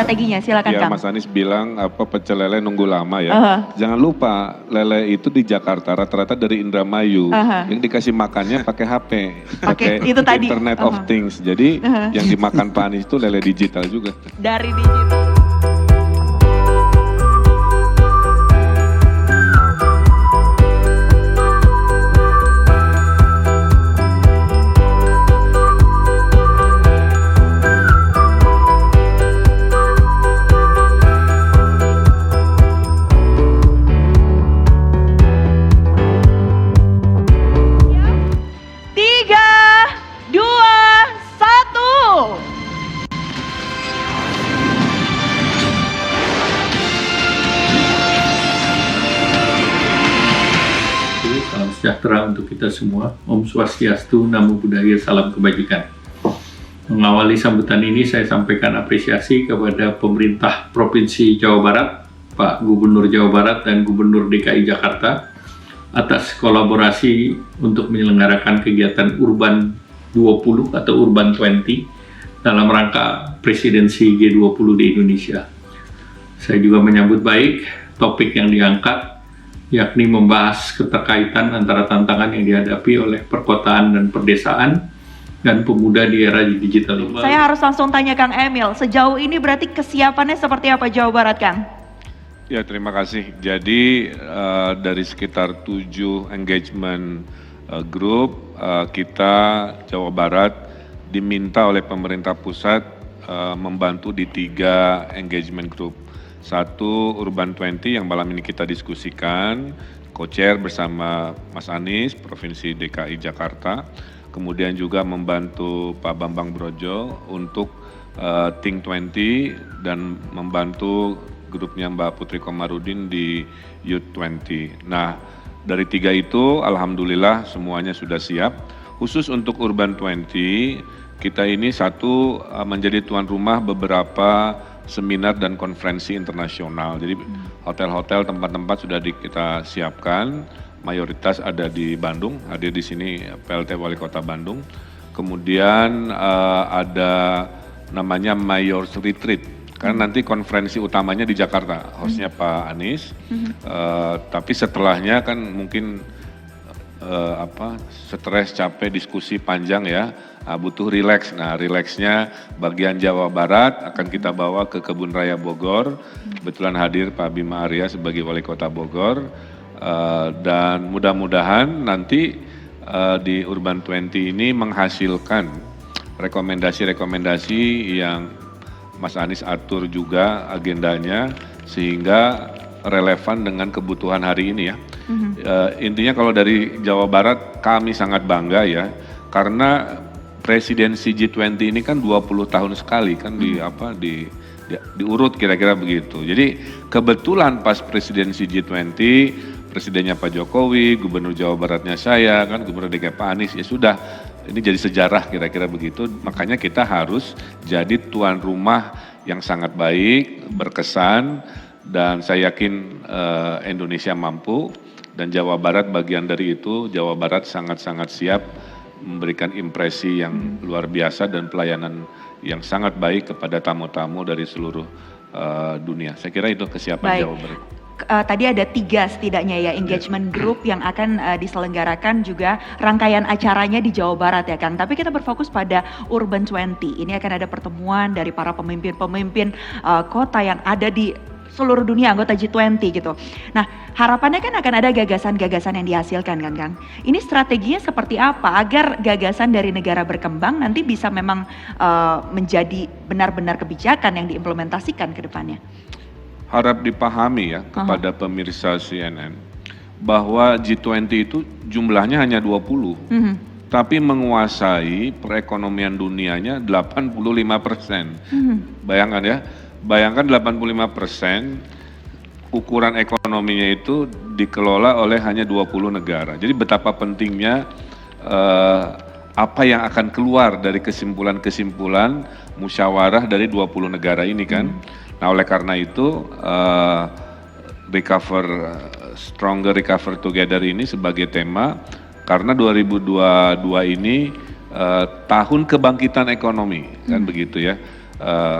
strateginya? Silakan Ya, Kang. Mas Anies bilang pecel lele nunggu lama ya. Jangan lupa lele itu di Jakarta rata-rata dari Indramayu. Yang dikasih makannya pakai HP, pakai itu tadi. Internet of Things. Jadi yang dimakan Pak Anies itu lele digital juga. Dari digital. Salam sejahtera untuk kita semua. Om Swastiastu, Namo Buddhaya, salam kebajikan. Mengawali sambutan ini saya sampaikan apresiasi kepada pemerintah Provinsi Jawa Barat, Pak Gubernur Jawa Barat dan Gubernur DKI Jakarta atas kolaborasi untuk menyelenggarakan kegiatan Urban 20 atau Urban 20 dalam rangka presidensi G20 di Indonesia. Saya juga menyambut baik topik yang diangkat, yakni membahas keterkaitan antara tantangan yang dihadapi oleh perkotaan dan perdesaan dan pemuda di era digital ini. Saya harus langsung tanya Kang Emil, sejauh ini berarti kesiapannya seperti apa Jawa Barat, Kang? Ya, terima kasih. Jadi dari sekitar 7 engagement group, kita Jawa Barat diminta oleh pemerintah pusat membantu di 3 engagement group. Satu Urban 20 yang malam ini kita diskusikan, co-chair bersama Mas Anies, Provinsi DKI Jakarta. Kemudian juga membantu Pak Bambang Brojo untuk Think 20 dan membantu grupnya Mbak Putri Komarudin di Youth 20. Nah, dari 3 itu alhamdulillah semuanya sudah siap. Khusus untuk Urban 20, kita ini satu menjadi tuan rumah beberapa seminar dan konferensi internasional. Jadi hotel-hotel, tempat-tempat sudah kita siapkan. Mayoritas ada di Bandung, hadir di sini PLT Wali Kota Bandung. Kemudian ada namanya Mayor's Retreat, karena nanti konferensi utamanya di Jakarta, hostnya Pak Anies. Tapi setelahnya kan mungkin stres, capek, diskusi panjang ya, butuh rileks. Nah, rileksnya bagian Jawa Barat akan kita bawa ke Kebun Raya Bogor. Kebetulan hadir Pak Bima Arya sebagai Wali Kota Bogor. Dan mudah-mudahan nanti di Urban 20 ini menghasilkan rekomendasi-rekomendasi yang Mas Anies atur juga agendanya sehingga relevan dengan kebutuhan hari ini ya. Intinya kalau dari Jawa Barat kami sangat bangga ya, karena presidensi G20 ini kan 20 tahun sekali kan diurut kira-kira begitu. Jadi kebetulan pas presidensi G20, presidennya Pak Jokowi, Gubernur Jawa Baratnya saya, kan Gubernur DKI Pak Anies, ya sudah, ini jadi sejarah kira-kira begitu. Makanya kita harus jadi tuan rumah yang sangat baik, berkesan, dan saya yakin Indonesia mampu, dan Jawa Barat bagian dari itu. Jawa Barat sangat-sangat siap memberikan impresi yang luar biasa dan pelayanan yang sangat baik kepada tamu-tamu dari seluruh dunia. Saya kira itu kesiapan Jawa Barat. Tadi ada 3 setidaknya ya engagement group yang akan diselenggarakan, juga rangkaian acaranya di Jawa Barat ya Kang. Tapi kita berfokus pada Urban 20. Ini akan ada pertemuan dari para pemimpin-pemimpin kota yang ada di seluruh dunia, anggota G20 gitu. Nah, harapannya kan akan ada gagasan-gagasan yang dihasilkan kan Kang. Ini strateginya seperti apa agar gagasan dari negara berkembang nanti bisa memang menjadi benar-benar kebijakan yang diimplementasikan ke depannya? Harap dipahami ya kepada pemirsa CNN bahwa G20 itu jumlahnya hanya 20, tapi menguasai perekonomian dunianya 85%. Bayangkan ya, bayangkan 85% ukuran ekonominya itu dikelola oleh hanya 20 negara. Jadi betapa pentingnya apa yang akan keluar dari kesimpulan-kesimpulan musyawarah dari 20 negara ini kan. Nah, oleh karena itu Stronger Recover Together ini sebagai tema, karena 2022 ini tahun kebangkitan ekonomi kan begitu ya.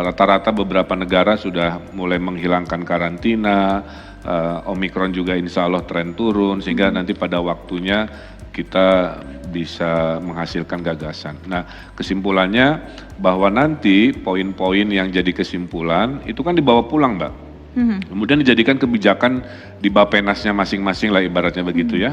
Rata-rata beberapa negara sudah mulai menghilangkan karantina, Omikron juga insya Allah tren turun, sehingga nanti pada waktunya kita bisa menghasilkan gagasan. Nah, kesimpulannya bahwa nanti poin-poin yang jadi kesimpulan itu kan dibawa pulang, Mbak. Kemudian dijadikan kebijakan di Bappenasnya masing-masing lah ibaratnya begitu ya.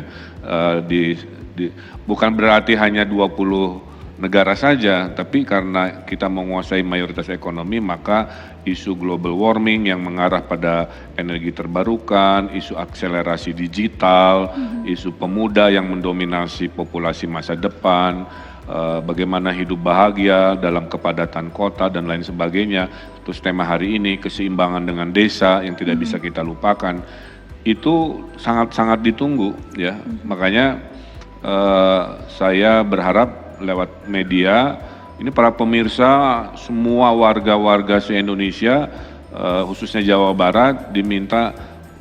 Bukan berarti hanya 20 negara saja, tapi karena kita menguasai mayoritas ekonomi, maka isu global warming yang mengarah pada energi terbarukan, isu akselerasi digital, isu pemuda yang mendominasi populasi masa depan, bagaimana hidup bahagia dalam kepadatan kota dan lain sebagainya. Terus tema hari ini keseimbangan dengan desa yang tidak bisa kita lupakan, itu sangat-sangat ditunggu ya. Makanya saya berharap lewat media, ini para pemirsa, semua warga-warga se-Indonesia, khususnya Jawa Barat, diminta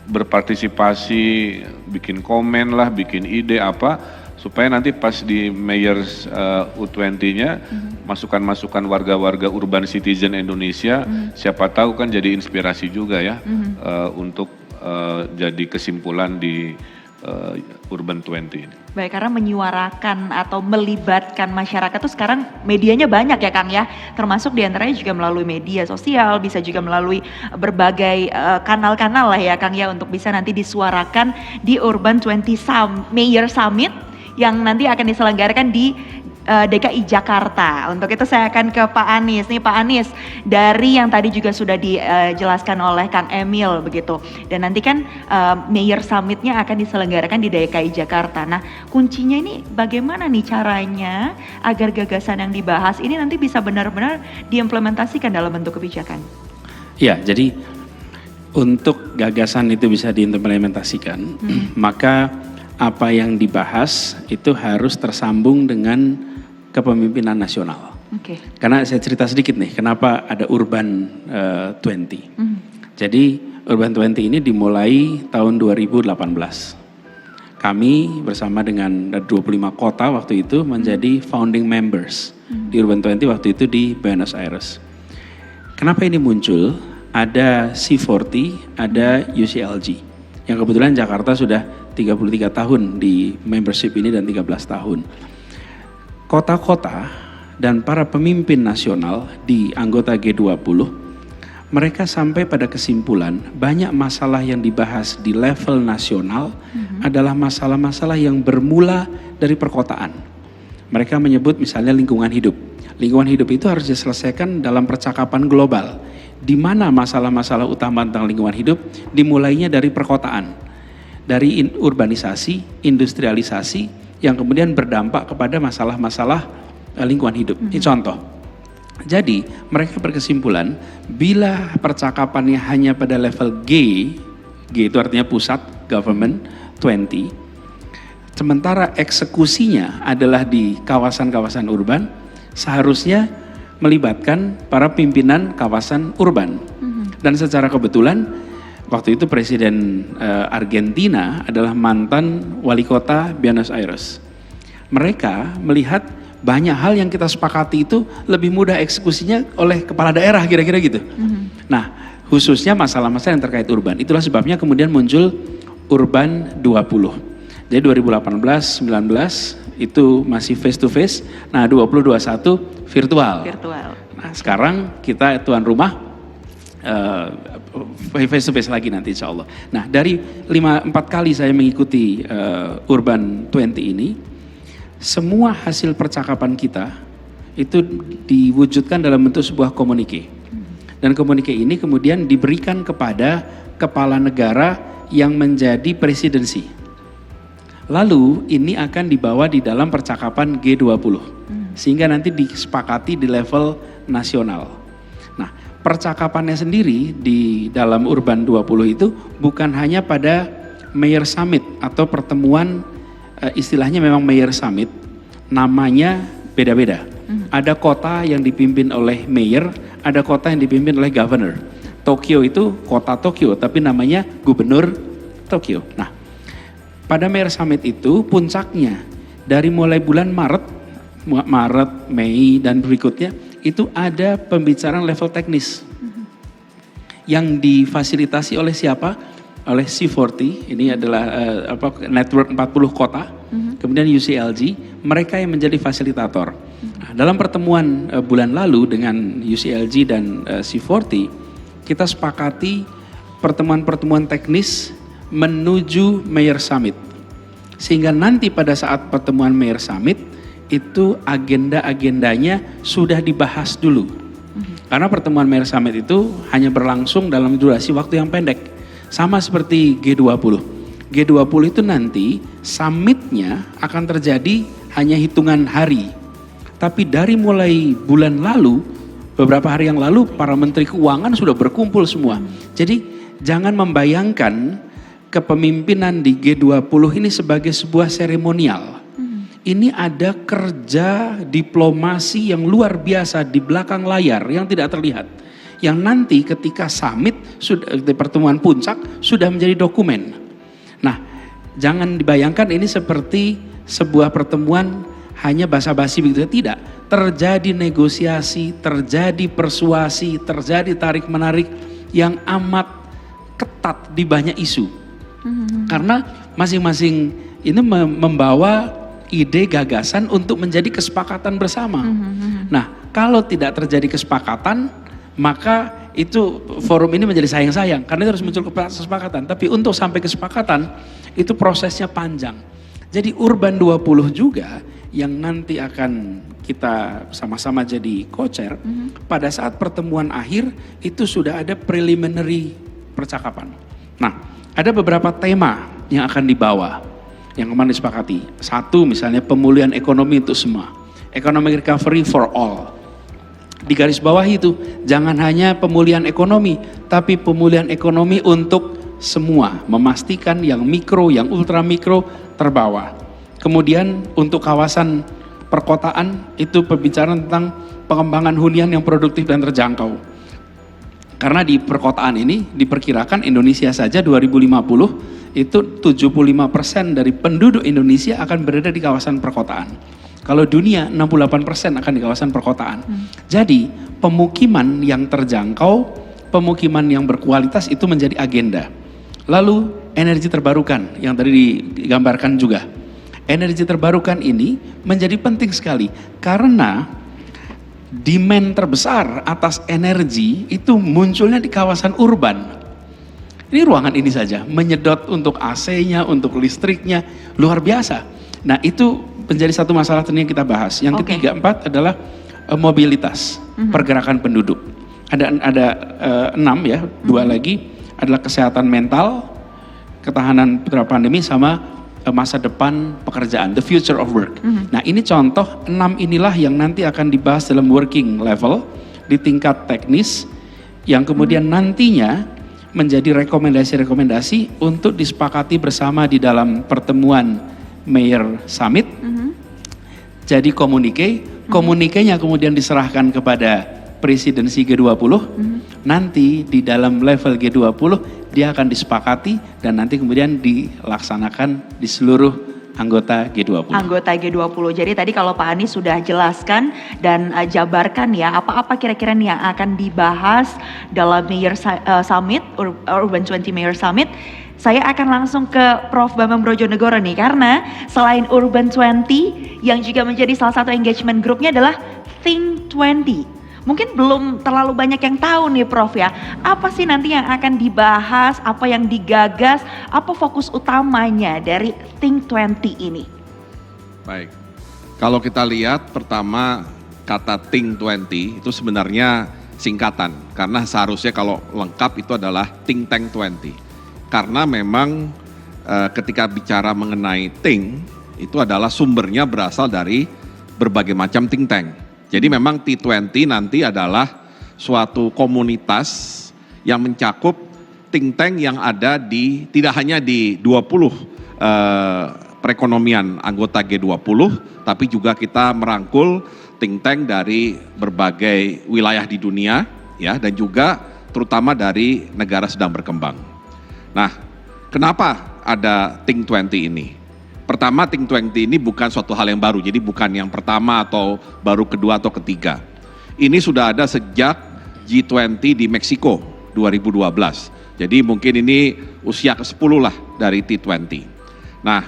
berpartisipasi, bikin komen lah, bikin ide apa, supaya nanti pas di Mayors U20-nya, masukan-masukan warga-warga urban citizen Indonesia, siapa tahu kan jadi inspirasi juga ya, untuk jadi kesimpulan di Urban 20 ini. Baik, karena menyuarakan atau melibatkan masyarakat tuh sekarang medianya banyak ya Kang ya, termasuk diantaranya juga melalui media sosial, bisa juga melalui berbagai kanal-kanal lah ya Kang ya, untuk bisa nanti disuarakan di Urban 20 Mayor Summit yang nanti akan diselenggarakan di DKI Jakarta. Untuk itu saya akan ke Pak Anies. Nih Pak Anies, dari yang tadi juga sudah dijelaskan oleh Kang Emil begitu. Dan nanti kan Mayor Summit-nya akan diselenggarakan di DKI Jakarta. Nah, kuncinya ini bagaimana nih caranya agar gagasan yang dibahas ini nanti bisa benar-benar diimplementasikan dalam bentuk kebijakan? Ya, jadi untuk gagasan itu bisa diimplementasikan, maka apa yang dibahas itu harus tersambung dengan kepemimpinan nasional. Oke. Karena saya cerita sedikit nih, kenapa ada Urban 20. Jadi Urban 20 ini dimulai tahun 2018. Kami bersama dengan 25 kota waktu itu menjadi founding members di Urban 20 waktu itu di Buenos Aires. Kenapa ini muncul? Ada C40, ada UCLG. Yang kebetulan Jakarta sudah 33 tahun di membership ini dan 13 tahun. Kota-kota dan para pemimpin nasional di anggota G20, mereka sampai pada kesimpulan banyak masalah yang dibahas di level nasional adalah masalah-masalah yang bermula dari perkotaan. Mereka menyebut misalnya lingkungan hidup. Lingkungan hidup itu harus diselesaikan dalam percakapan global, di mana masalah-masalah utama tentang lingkungan hidup dimulainya dari perkotaan, dari urbanisasi, industrialisasi, yang kemudian berdampak kepada masalah-masalah lingkungan hidup. Ini contoh. Jadi mereka berkesimpulan bila percakapannya hanya pada level G itu artinya pusat, government 20, sementara eksekusinya adalah di kawasan-kawasan urban, seharusnya melibatkan para pimpinan kawasan urban. Dan secara kebetulan waktu itu Presiden Argentina adalah mantan wali kota Buenos Aires. Mereka melihat banyak hal yang kita sepakati itu lebih mudah eksekusinya oleh kepala daerah kira-kira gitu. Nah, khususnya masalah-masalah yang terkait urban. Itulah sebabnya kemudian muncul Urban 20. Jadi 2018-19 itu masih face to face. Nah, 2021 virtual. Nah, sekarang kita tuan rumah face to face lagi nanti insya Allah. Nah, dari 4 kali saya mengikuti Urban 20 ini, semua hasil percakapan kita itu diwujudkan dalam bentuk sebuah komunike. Dan komunike ini kemudian diberikan kepada kepala negara yang menjadi presidensi. Lalu ini akan dibawa di dalam percakapan G20. Sehingga nanti disepakati di level nasional. Nah, percakapannya sendiri di dalam Urban 20 itu bukan hanya pada Mayor Summit atau pertemuan, istilahnya memang Mayor Summit, namanya beda-beda. Ada kota yang dipimpin oleh mayor, ada kota yang dipimpin oleh governor. Tokyo itu kota Tokyo, tapi namanya Gubernur Tokyo. Nah, pada Mayor Summit itu puncaknya dari mulai bulan Maret, Mei dan berikutnya itu ada pembicaraan level teknis yang difasilitasi oleh siapa? Oleh C40, ini adalah network 40 kota, kemudian UCLG, mereka yang menjadi fasilitator. Nah, dalam pertemuan bulan lalu dengan UCLG dan C40, kita sepakati pertemuan-pertemuan teknis menuju Mayor Summit. Sehingga nanti pada saat pertemuan Mayor Summit, itu agenda-agendanya sudah dibahas dulu. Karena pertemuan Mayor Summit itu hanya berlangsung dalam durasi waktu yang pendek. Sama seperti G20. G20 itu nanti summitnya akan terjadi hanya hitungan hari. Tapi dari mulai bulan lalu, beberapa hari yang lalu para menteri keuangan sudah berkumpul semua. Jadi jangan membayangkan kepemimpinan di G20 ini sebagai sebuah seremonial. Ini ada kerja diplomasi yang luar biasa di belakang layar yang tidak terlihat. Yang nanti ketika summit, di pertemuan puncak sudah menjadi dokumen. Nah, jangan dibayangkan ini seperti sebuah pertemuan hanya basa-basi begitu. Tidak, terjadi negosiasi, terjadi persuasi, terjadi tarik-menarik yang amat ketat di banyak isu. Karena masing-masing ini membawa ide gagasan untuk menjadi kesepakatan bersama. Nah, kalau tidak terjadi kesepakatan, maka itu forum ini menjadi sayang-sayang karena itu harus muncul kesepakatan. Tapi untuk sampai kesepakatan itu prosesnya panjang. Jadi Urban 20 juga yang nanti akan kita sama-sama jadi co-chair, pada saat pertemuan akhir itu sudah ada preliminary percakapan. Nah, ada beberapa tema yang akan dibawa. Yang kemarin disepakati. Satu misalnya pemulihan ekonomi untuk semua. Economic recovery for all. Di garis bawah itu jangan hanya pemulihan ekonomi, tapi pemulihan ekonomi untuk semua. Memastikan yang mikro, yang ultra mikro terbawa. Kemudian untuk kawasan perkotaan itu pembicaraan tentang pengembangan hunian yang produktif dan terjangkau. Karena di perkotaan ini diperkirakan Indonesia saja 2050 itu 75% dari penduduk Indonesia akan berada di kawasan perkotaan. Kalau dunia 68% akan di kawasan perkotaan. Jadi pemukiman yang terjangkau, pemukiman yang berkualitas itu menjadi agenda. Lalu energi terbarukan yang tadi digambarkan juga. Energi terbarukan ini menjadi penting sekali karena demand terbesar atas energi itu munculnya di kawasan urban. Ini ruangan ini saja, menyedot untuk AC-nya, untuk listriknya, luar biasa. Nah itu menjadi satu masalah yang kita bahas. Yang ketiga, empat adalah mobilitas, pergerakan penduduk. Ada 6 ya, 2 lagi adalah kesehatan mental, ketahanan putra pandemi sama masa depan pekerjaan, the future of work. Nah ini contoh 6 inilah yang nanti akan dibahas dalam working level di tingkat teknis yang kemudian nantinya menjadi rekomendasi-rekomendasi untuk disepakati bersama di dalam pertemuan Mayor Summit. Jadi komunikenya kemudian diserahkan kepada presidensi G20. Nanti di dalam level G20 dia akan disepakati dan nanti kemudian dilaksanakan di seluruh anggota G20. Anggota G20. Jadi tadi kalau Pak Anies sudah jelaskan dan jabarkan ya apa-apa kira-kira yang akan dibahas dalam Mayor Summit, Urban 20 Mayor Summit. Saya akan langsung ke Prof. Bambang Brojonegoro nih karena selain Urban 20 yang juga menjadi salah satu engagement grupnya adalah Think 20. Mungkin belum terlalu banyak yang tahu nih Prof ya, apa sih nanti yang akan dibahas, apa yang digagas, apa fokus utamanya dari Think 20 ini? Baik, kalau kita lihat pertama kata Think 20 itu sebenarnya singkatan, karena seharusnya kalau lengkap itu adalah Think Tank 20. Karena memang ketika bicara mengenai Think, itu adalah sumbernya berasal dari berbagai macam think tank. Jadi memang T20 nanti adalah suatu komunitas yang mencakup think tank yang ada di tidak hanya di 20 perekonomian anggota G20, tapi juga kita merangkul think tank dari berbagai wilayah di dunia ya dan juga terutama dari negara sedang berkembang. Nah, kenapa ada Think 20 ini? Pertama, Think 20 ini bukan suatu hal yang baru, jadi bukan yang pertama atau baru kedua atau ketiga. Ini sudah ada sejak G20 di Meksiko 2012. Jadi mungkin ini usia ke-10 lah dari T20. Nah,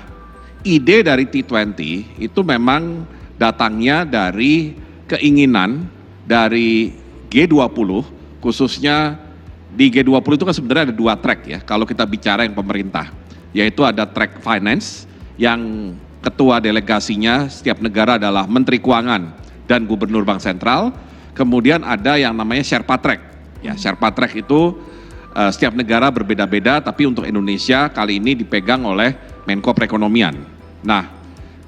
ide dari T20 itu memang datangnya dari keinginan dari G20, khususnya di G20 itu kan sebenarnya ada 2 track ya, kalau kita bicara yang pemerintah, yaitu ada track finance, yang ketua delegasinya setiap negara adalah Menteri Keuangan dan Gubernur Bank Sentral, kemudian ada yang namanya Sherpa Track. Ya, Sherpa Track itu setiap negara berbeda-beda, tapi untuk Indonesia kali ini dipegang oleh Menko Perekonomian. Nah,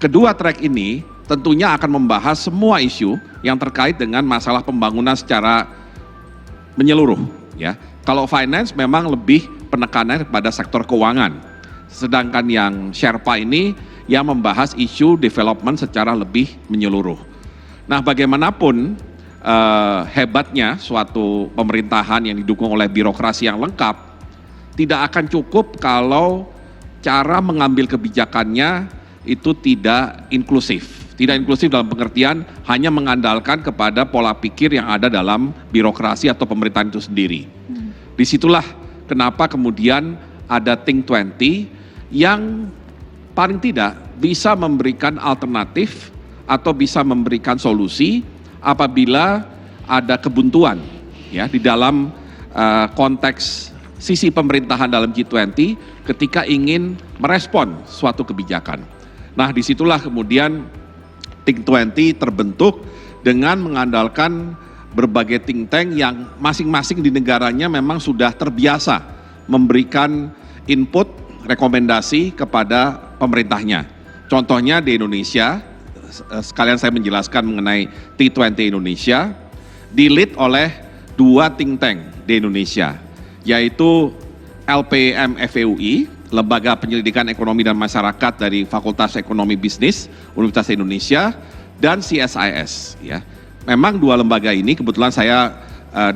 kedua track ini tentunya akan membahas semua isu yang terkait dengan masalah pembangunan secara menyeluruh. Ya, kalau finance memang lebih penekanan pada sektor keuangan, sedangkan yang Sherpa ini yang membahas isu development secara lebih menyeluruh. Nah, bagaimanapun hebatnya suatu pemerintahan yang didukung oleh birokrasi yang lengkap tidak akan cukup kalau cara mengambil kebijakannya itu tidak inklusif. Tidak inklusif dalam pengertian hanya mengandalkan kepada pola pikir yang ada dalam birokrasi atau pemerintahan itu sendiri. Disitulah kenapa kemudian ada Think 20 yang paling tidak bisa memberikan alternatif atau bisa memberikan solusi apabila ada kebuntuan ya di dalam konteks sisi pemerintahan dalam G20 ketika ingin merespon suatu kebijakan. Nah, disitulah kemudian Think 20 terbentuk dengan mengandalkan berbagai think tank yang masing-masing di negaranya memang sudah terbiasa memberikan input, rekomendasi kepada pemerintahnya. Contohnya di Indonesia, sekalian saya menjelaskan mengenai T20 Indonesia, di-lead oleh 2 think tank di Indonesia, yaitu LPM FEUI, Lembaga Penyelidikan Ekonomi dan Masyarakat dari Fakultas Ekonomi Bisnis Universitas Indonesia, dan CSIS. Ya, memang 2 lembaga ini kebetulan saya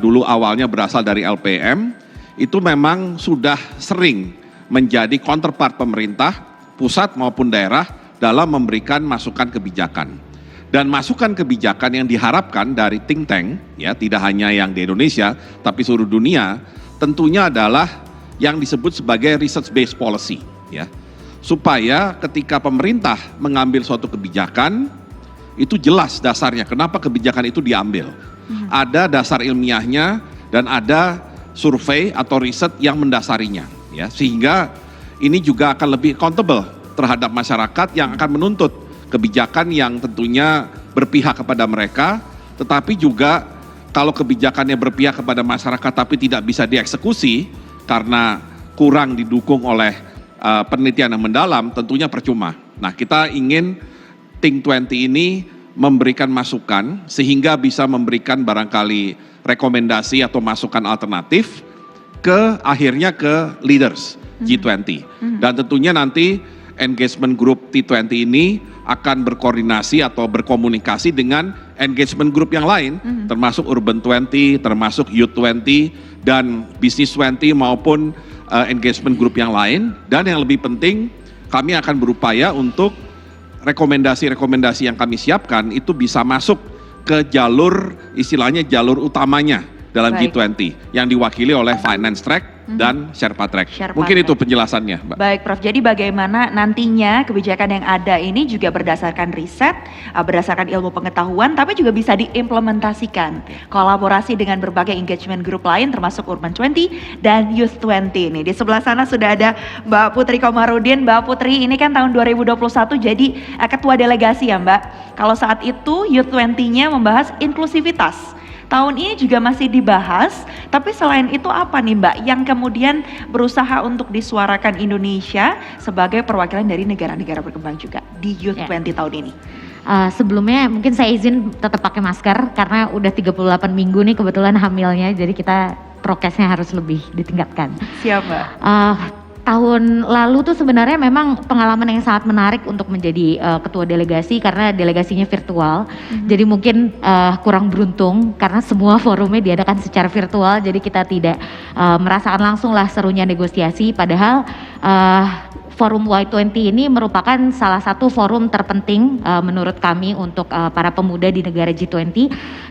dulu awalnya berasal dari LPM, itu memang sudah sering menjadi counterpart pemerintah pusat maupun daerah dalam memberikan masukan kebijakan. Dan masukan kebijakan yang diharapkan dari think tank, ya tidak hanya yang di Indonesia, tapi seluruh dunia, tentunya adalah yang disebut sebagai research based policy, ya, supaya ketika pemerintah mengambil suatu kebijakan itu jelas dasarnya kenapa kebijakan itu diambil. Ada dasar ilmiahnya dan ada survei atau riset yang mendasarinya, ya, sehingga ini juga akan lebih accountable terhadap masyarakat yang akan menuntut kebijakan yang tentunya berpihak kepada mereka, tetapi juga kalau kebijakannya berpihak kepada masyarakat tapi tidak bisa dieksekusi karena kurang didukung oleh penelitian yang mendalam, tentunya percuma. Nah, kita ingin Think 20 ini memberikan masukan sehingga bisa memberikan barangkali rekomendasi atau masukan alternatif akhirnya ke leaders G20. Dan tentunya nanti engagement group T20 ini akan berkoordinasi atau berkomunikasi dengan engagement group yang lain, termasuk Urban 20, termasuk Youth 20, dan Business 20 maupun engagement group yang lain. Dan yang lebih penting, kami akan berupaya untuk rekomendasi-rekomendasi yang kami siapkan itu bisa masuk ke jalur, istilahnya jalur utamanya dalam G20 yang diwakili oleh Finance Track dan Sherpa Track. Mungkin itu penjelasannya, Mbak. Baik, Prof. Jadi bagaimana nantinya kebijakan yang ada ini juga berdasarkan riset, berdasarkan ilmu pengetahuan, tapi juga bisa diimplementasikan. Kolaborasi dengan berbagai engagement group lain termasuk Urban 20 dan Youth 20 ini. Di sebelah sana sudah ada Mbak Putri Komarudin. Mbak Putri, ini kan tahun 2021 jadi ketua delegasi ya, Mbak. Kalau saat itu Youth 20-nya membahas inklusivitas. Tahun ini juga masih dibahas, tapi selain itu apa nih Mbak yang kemudian berusaha untuk disuarakan Indonesia sebagai perwakilan dari negara-negara berkembang juga di Youth 20 tahun ini? Sebelumnya mungkin saya izin tetap pakai masker karena udah 38 minggu nih kebetulan hamilnya, jadi kita prokesnya harus lebih ditingkatkan. Siap Mbak. Tahun lalu tuh sebenarnya memang pengalaman yang sangat menarik untuk menjadi ketua delegasi karena delegasinya virtual. Jadi mungkin kurang beruntung karena semua forumnya diadakan secara virtual, jadi kita tidak merasakan langsung lah serunya negosiasi. Padahal Forum Y20 ini merupakan salah satu forum terpenting menurut kami untuk para pemuda di negara G20,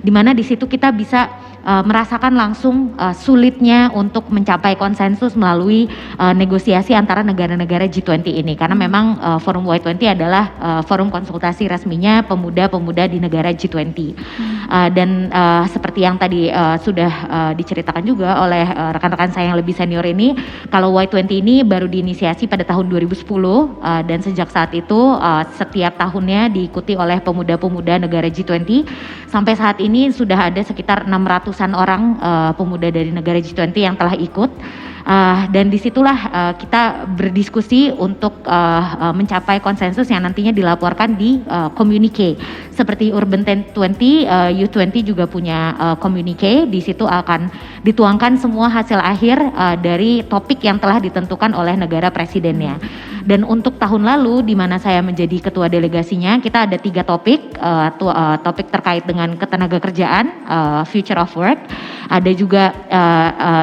di mana di situ kita bisa merasakan langsung sulitnya untuk mencapai konsensus melalui negosiasi antara negara-negara G20 ini, karena memang Forum Y20 adalah forum konsultasi resminya pemuda-pemuda di negara G20. Dan seperti yang tadi sudah diceritakan juga oleh rekan-rekan saya yang lebih senior ini, kalau Y20 ini baru diinisiasi pada tahun 2010 dan sejak saat itu setiap tahunnya diikuti oleh pemuda-pemuda negara G20. Sampai saat ini sudah ada sekitar 600-an orang pemuda dari negara G20 yang telah ikut. Dan disitulah kita berdiskusi untuk mencapai konsensus yang nantinya dilaporkan di komunike. Seperti Urban 20, U20 juga punya komunike. Di situ akan dituangkan semua hasil akhir dari topik yang telah ditentukan oleh negara presidennya. Dan untuk tahun lalu, di mana saya menjadi ketua delegasinya, kita ada 3 topik. Topik terkait dengan ketenagakerjaan, future of work. Ada juga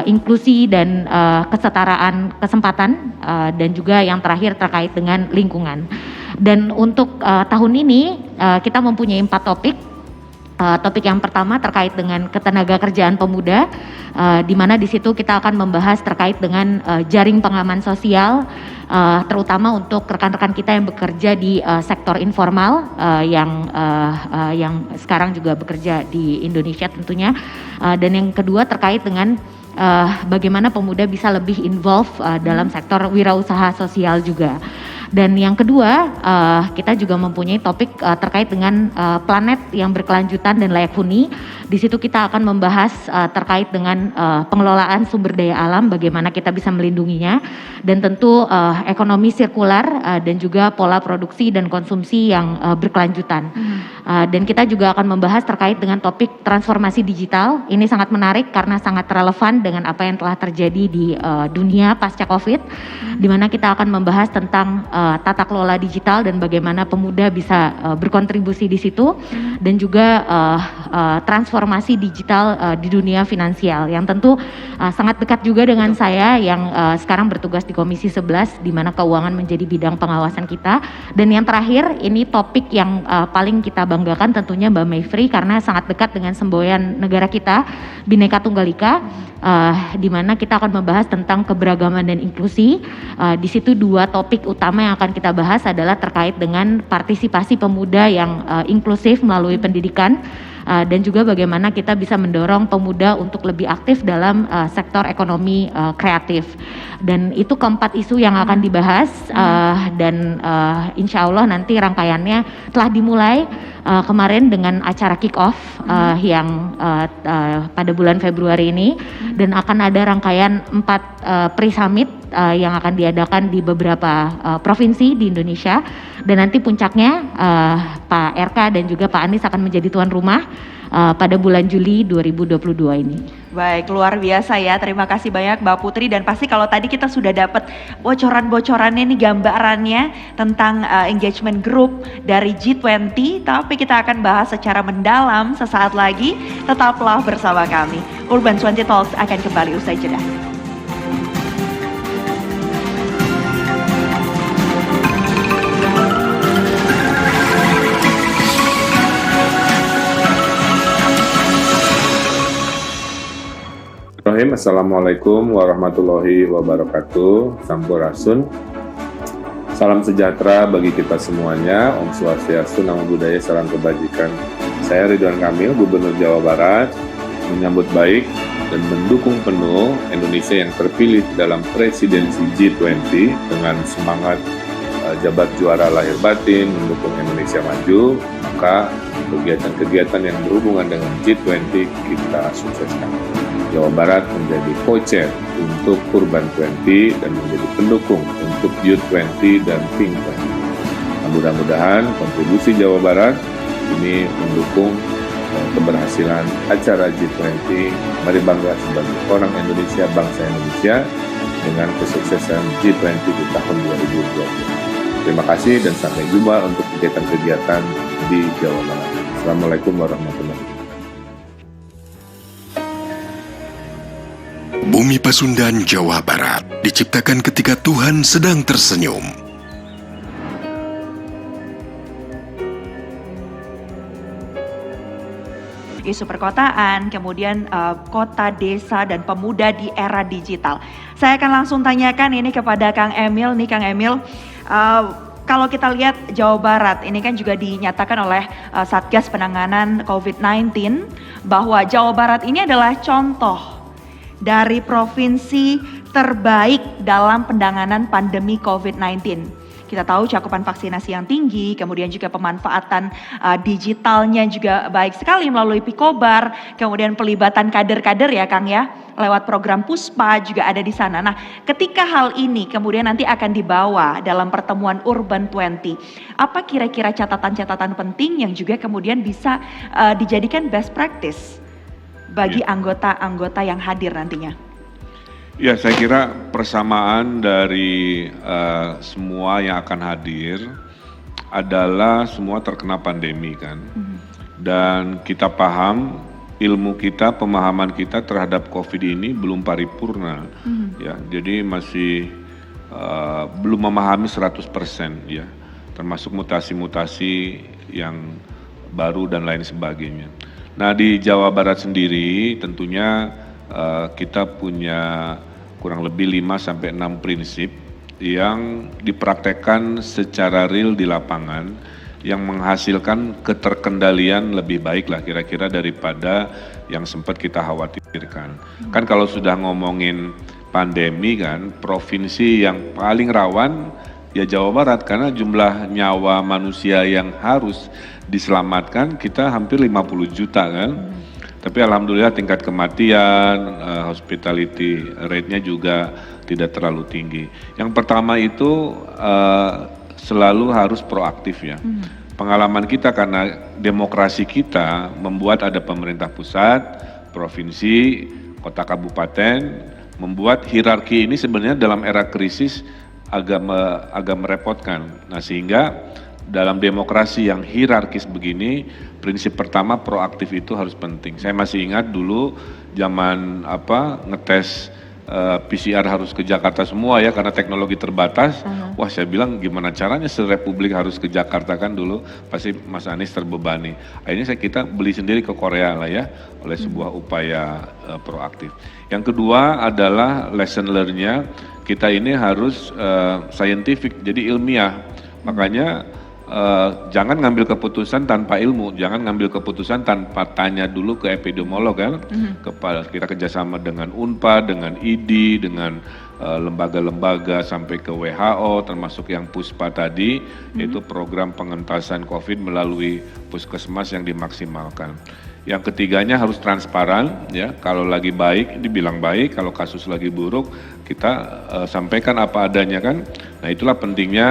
inklusi dan kesetaraan kesempatan, dan juga yang terakhir terkait dengan lingkungan. Dan untuk tahun ini kita mempunyai 4 topik. Topik yang pertama terkait dengan ketenagakerjaan pemuda, di mana di situ kita akan membahas terkait dengan jaring pengaman sosial, terutama untuk rekan-rekan kita yang bekerja di sektor informal, yang sekarang juga bekerja di Indonesia tentunya. Dan yang kedua terkait dengan bagaimana pemuda bisa lebih involve dalam sektor wirausaha sosial juga. Dan yang kedua, kita juga mempunyai topik terkait dengan planet yang berkelanjutan dan layak huni. Di situ kita akan membahas terkait dengan pengelolaan sumber daya alam, bagaimana kita bisa melindunginya, dan tentu ekonomi sirkular dan juga pola produksi dan konsumsi yang berkelanjutan. Dan kita juga akan membahas terkait dengan topik transformasi digital. Ini sangat menarik karena sangat relevan dengan apa yang telah terjadi di dunia pasca COVID, di mana kita akan membahas tentang tata kelola digital dan bagaimana pemuda bisa berkontribusi di situ, dan juga transformasi digital di dunia finansial yang tentu sangat dekat juga dengan saya yang sekarang bertugas di Komisi 11, di mana keuangan menjadi bidang pengawasan kita. Dan yang terakhir, ini topik yang paling kita banggakan tentunya Mbak Mayfrey, karena sangat dekat dengan semboyan negara kita, Bhinneka Tunggal Ika, di mana kita akan membahas tentang keberagaman dan inklusi. Di situ 2 topik utama yang akan kita bahas adalah terkait dengan partisipasi pemuda yang inklusif melalui pendidikan, dan juga bagaimana kita bisa mendorong pemuda untuk lebih aktif dalam sektor ekonomi kreatif. Dan itu keempat isu yang akan dibahas, dan insya Allah nanti rangkaiannya telah dimulai kemarin dengan acara kick off yang pada bulan Februari ini, dan akan ada rangkaian 4 pre-summit yang akan diadakan di beberapa provinsi di Indonesia, dan nanti puncaknya Pak RK dan juga Pak Anies akan menjadi tuan rumah pada bulan Juli 2022 ini. Baik, luar biasa ya. Terima kasih banyak Mbak Putri, dan pasti kalau tadi kita sudah dapat bocoran-bocorannya nih, gambarannya tentang engagement group dari G20, tapi kita akan bahas secara mendalam sesaat lagi. Tetaplah bersama kami. Urban 20 Talks akan kembali usai jeda. Assalamualaikum warahmatullahi wabarakatuh. Sampurasun. Salam sejahtera bagi kita semuanya. Om Swastiastu, Namo Buddhaya, salam kebajikan. Saya Ridwan Kamil, Gubernur Jawa Barat, menyambut baik dan mendukung penuh Indonesia yang terpilih dalam presidensi G20 dengan semangat jabat juara lahir batin, mendukung Indonesia maju. Maka kegiatan-kegiatan yang berhubungan dengan G20 kita sukseskan. Jawa Barat menjadi co-chair untuk Urban 20 dan menjadi pendukung untuk U20 dan Think 20. Mudah-mudahan kontribusi Jawa Barat ini mendukung keberhasilan acara G20. Mari bangga sebagai orang Indonesia, bangsa Indonesia, dengan kesuksesan G20 di tahun 2020. Terima kasih dan sampai jumpa untuk kegiatan-kegiatan di Jawa Barat. Assalamualaikum warahmatullahi wabarakatuh. Bumi Pasundan, Jawa Barat, diciptakan ketika Tuhan sedang tersenyum. Isu perkotaan, kemudian kota, desa, dan pemuda di era digital. Saya akan langsung tanyakan ini kepada Kang Emil nih, Kang Emil. Kalau kita lihat Jawa Barat, ini kan juga dinyatakan oleh Satgas Penanganan COVID-19 bahwa Jawa Barat ini adalah contoh dari provinsi terbaik dalam penanganan pandemi COVID-19. Kita tahu cakupan vaksinasi yang tinggi, kemudian juga pemanfaatan digitalnya juga baik sekali melalui Pikobar, kemudian pelibatan kader-kader ya Kang ya, lewat program Puspa juga ada di sana. Nah, ketika hal ini kemudian nanti akan dibawa dalam pertemuan Urban 20, apa kira-kira catatan-catatan penting yang juga kemudian bisa dijadikan best practice bagi anggota-anggota yang hadir nantinya? Ya, saya kira persamaan dari semua yang akan hadir adalah semua terkena pandemi kan. Dan kita paham ilmu kita, pemahaman kita terhadap COVID ini belum paripurna. Ya, jadi masih belum memahami 100% ya. Termasuk mutasi-mutasi yang baru dan lain sebagainya. Nah, di Jawa Barat sendiri tentunya kita punya kurang lebih 5-6 prinsip yang dipraktekkan secara real di lapangan yang menghasilkan keterkendalian lebih baik lah kira-kira daripada yang sempat kita khawatirkan. Kan kalau sudah ngomongin pandemi kan, provinsi yang paling rawan ya Jawa Barat karena jumlah nyawa manusia yang harus diselamatkan kita hampir 50 juta kan. Tapi alhamdulillah tingkat kematian, hospitality rate-nya juga tidak terlalu tinggi. Yang pertama itu selalu harus proaktif ya. Pengalaman kita karena demokrasi kita membuat ada pemerintah pusat, provinsi, kota kabupaten, membuat hierarki ini sebenarnya dalam era krisis agak merepotkan. Nah sehingga dalam demokrasi yang hierarkis begini, prinsip pertama proaktif itu harus penting. Saya masih ingat dulu zaman ngetes PCR harus ke Jakarta semua ya karena teknologi terbatas. Wah saya bilang gimana caranya se-republik harus ke Jakarta kan dulu pasti Mas Anies terbebani. Akhirnya kita beli sendiri ke Korea lah ya oleh sebuah upaya proaktif. Yang kedua adalah lesson learn-nya kita ini harus scientific jadi ilmiah. Makanya jangan ngambil keputusan tanpa ilmu, jangan ngambil keputusan tanpa tanya dulu ke epidemiolog kan. Kita kerjasama dengan UNPAD, dengan ID, dengan lembaga-lembaga sampai ke WHO termasuk yang Puspa tadi, yaitu program pengentasan COVID melalui puskesmas yang dimaksimalkan. Yang ketiganya harus transparan ya, kalau lagi baik dibilang baik, kalau kasus lagi buruk kita sampaikan apa adanya kan. Nah itulah pentingnya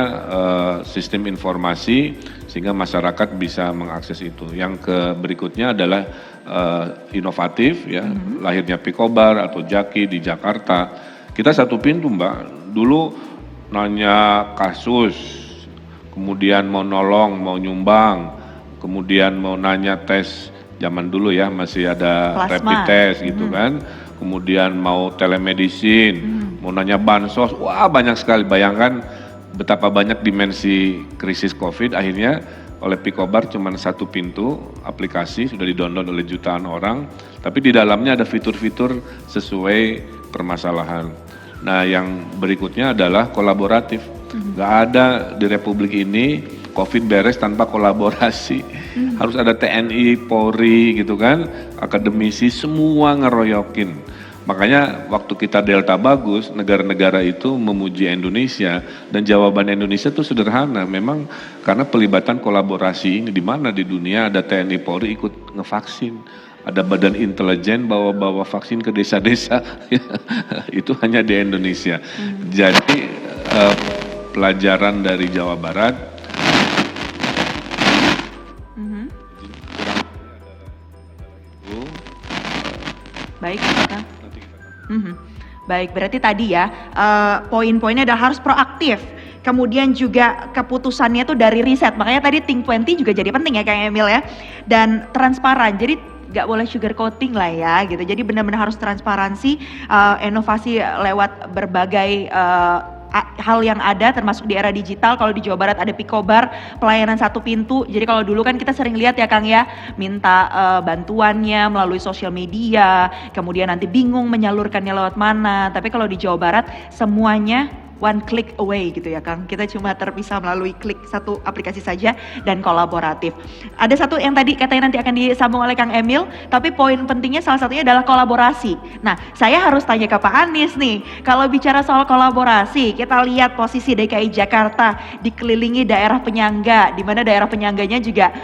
sistem informasi sehingga masyarakat bisa mengakses itu. Yang berikutnya adalah inovatif ya, lahirnya Pikobar atau Jaki di Jakarta. Kita satu pintu Mbak, dulu nanya kasus, kemudian mau nolong, mau nyumbang, kemudian mau nanya tes. Zaman dulu ya masih ada Plasma. rapid test gitu kan, kemudian mau telemedicine, mau nanya bansos, wah banyak sekali. Bayangkan betapa banyak dimensi krisis COVID, akhirnya oleh Pikobar cuma satu pintu aplikasi sudah di-download oleh jutaan orang, tapi di dalamnya ada fitur-fitur sesuai permasalahan. Nah yang berikutnya adalah kolaboratif, nggak ada di Republik ini COVID beres tanpa kolaborasi. Harus ada TNI, Polri gitu kan, akademisi semua ngeroyokin. Makanya waktu kita Delta bagus, negara-negara itu memuji Indonesia dan jawaban Indonesia itu sederhana. Memang karena pelibatan kolaborasi ini di mana di dunia ada TNI, Polri ikut ngevaksin. Ada badan intelijen bawa vaksin ke desa-desa, itu hanya di Indonesia. Jadi pelajaran dari Jawa Barat. Baik, Kang. Baik, berarti tadi ya poin-poinnya adalah harus proaktif. Kemudian juga keputusannya tuh dari riset. Makanya tadi Think 20 juga jadi penting ya Kang Emil ya. Dan transparan. Jadi nggak boleh sugar coating lah ya gitu. Jadi benar-benar harus transparansi, inovasi lewat berbagai hal yang ada termasuk di era digital. Kalau di Jawa Barat ada Picobar, pelayanan satu pintu. Jadi kalau dulu kan kita sering lihat ya Kang ya, minta bantuannya melalui sosial media, kemudian nanti bingung menyalurkannya lewat mana. Tapi kalau di Jawa Barat semuanya one click away gitu ya Kang. Kita cuma terpisah melalui klik satu aplikasi saja dan kolaboratif. Ada satu yang tadi katanya nanti akan disambung oleh Kang Emil, tapi poin pentingnya salah satunya adalah kolaborasi. Nah, saya harus tanya ke Pak Anies nih, kalau bicara soal kolaborasi, kita lihat posisi DKI Jakarta dikelilingi daerah penyangga, di mana daerah penyangganya juga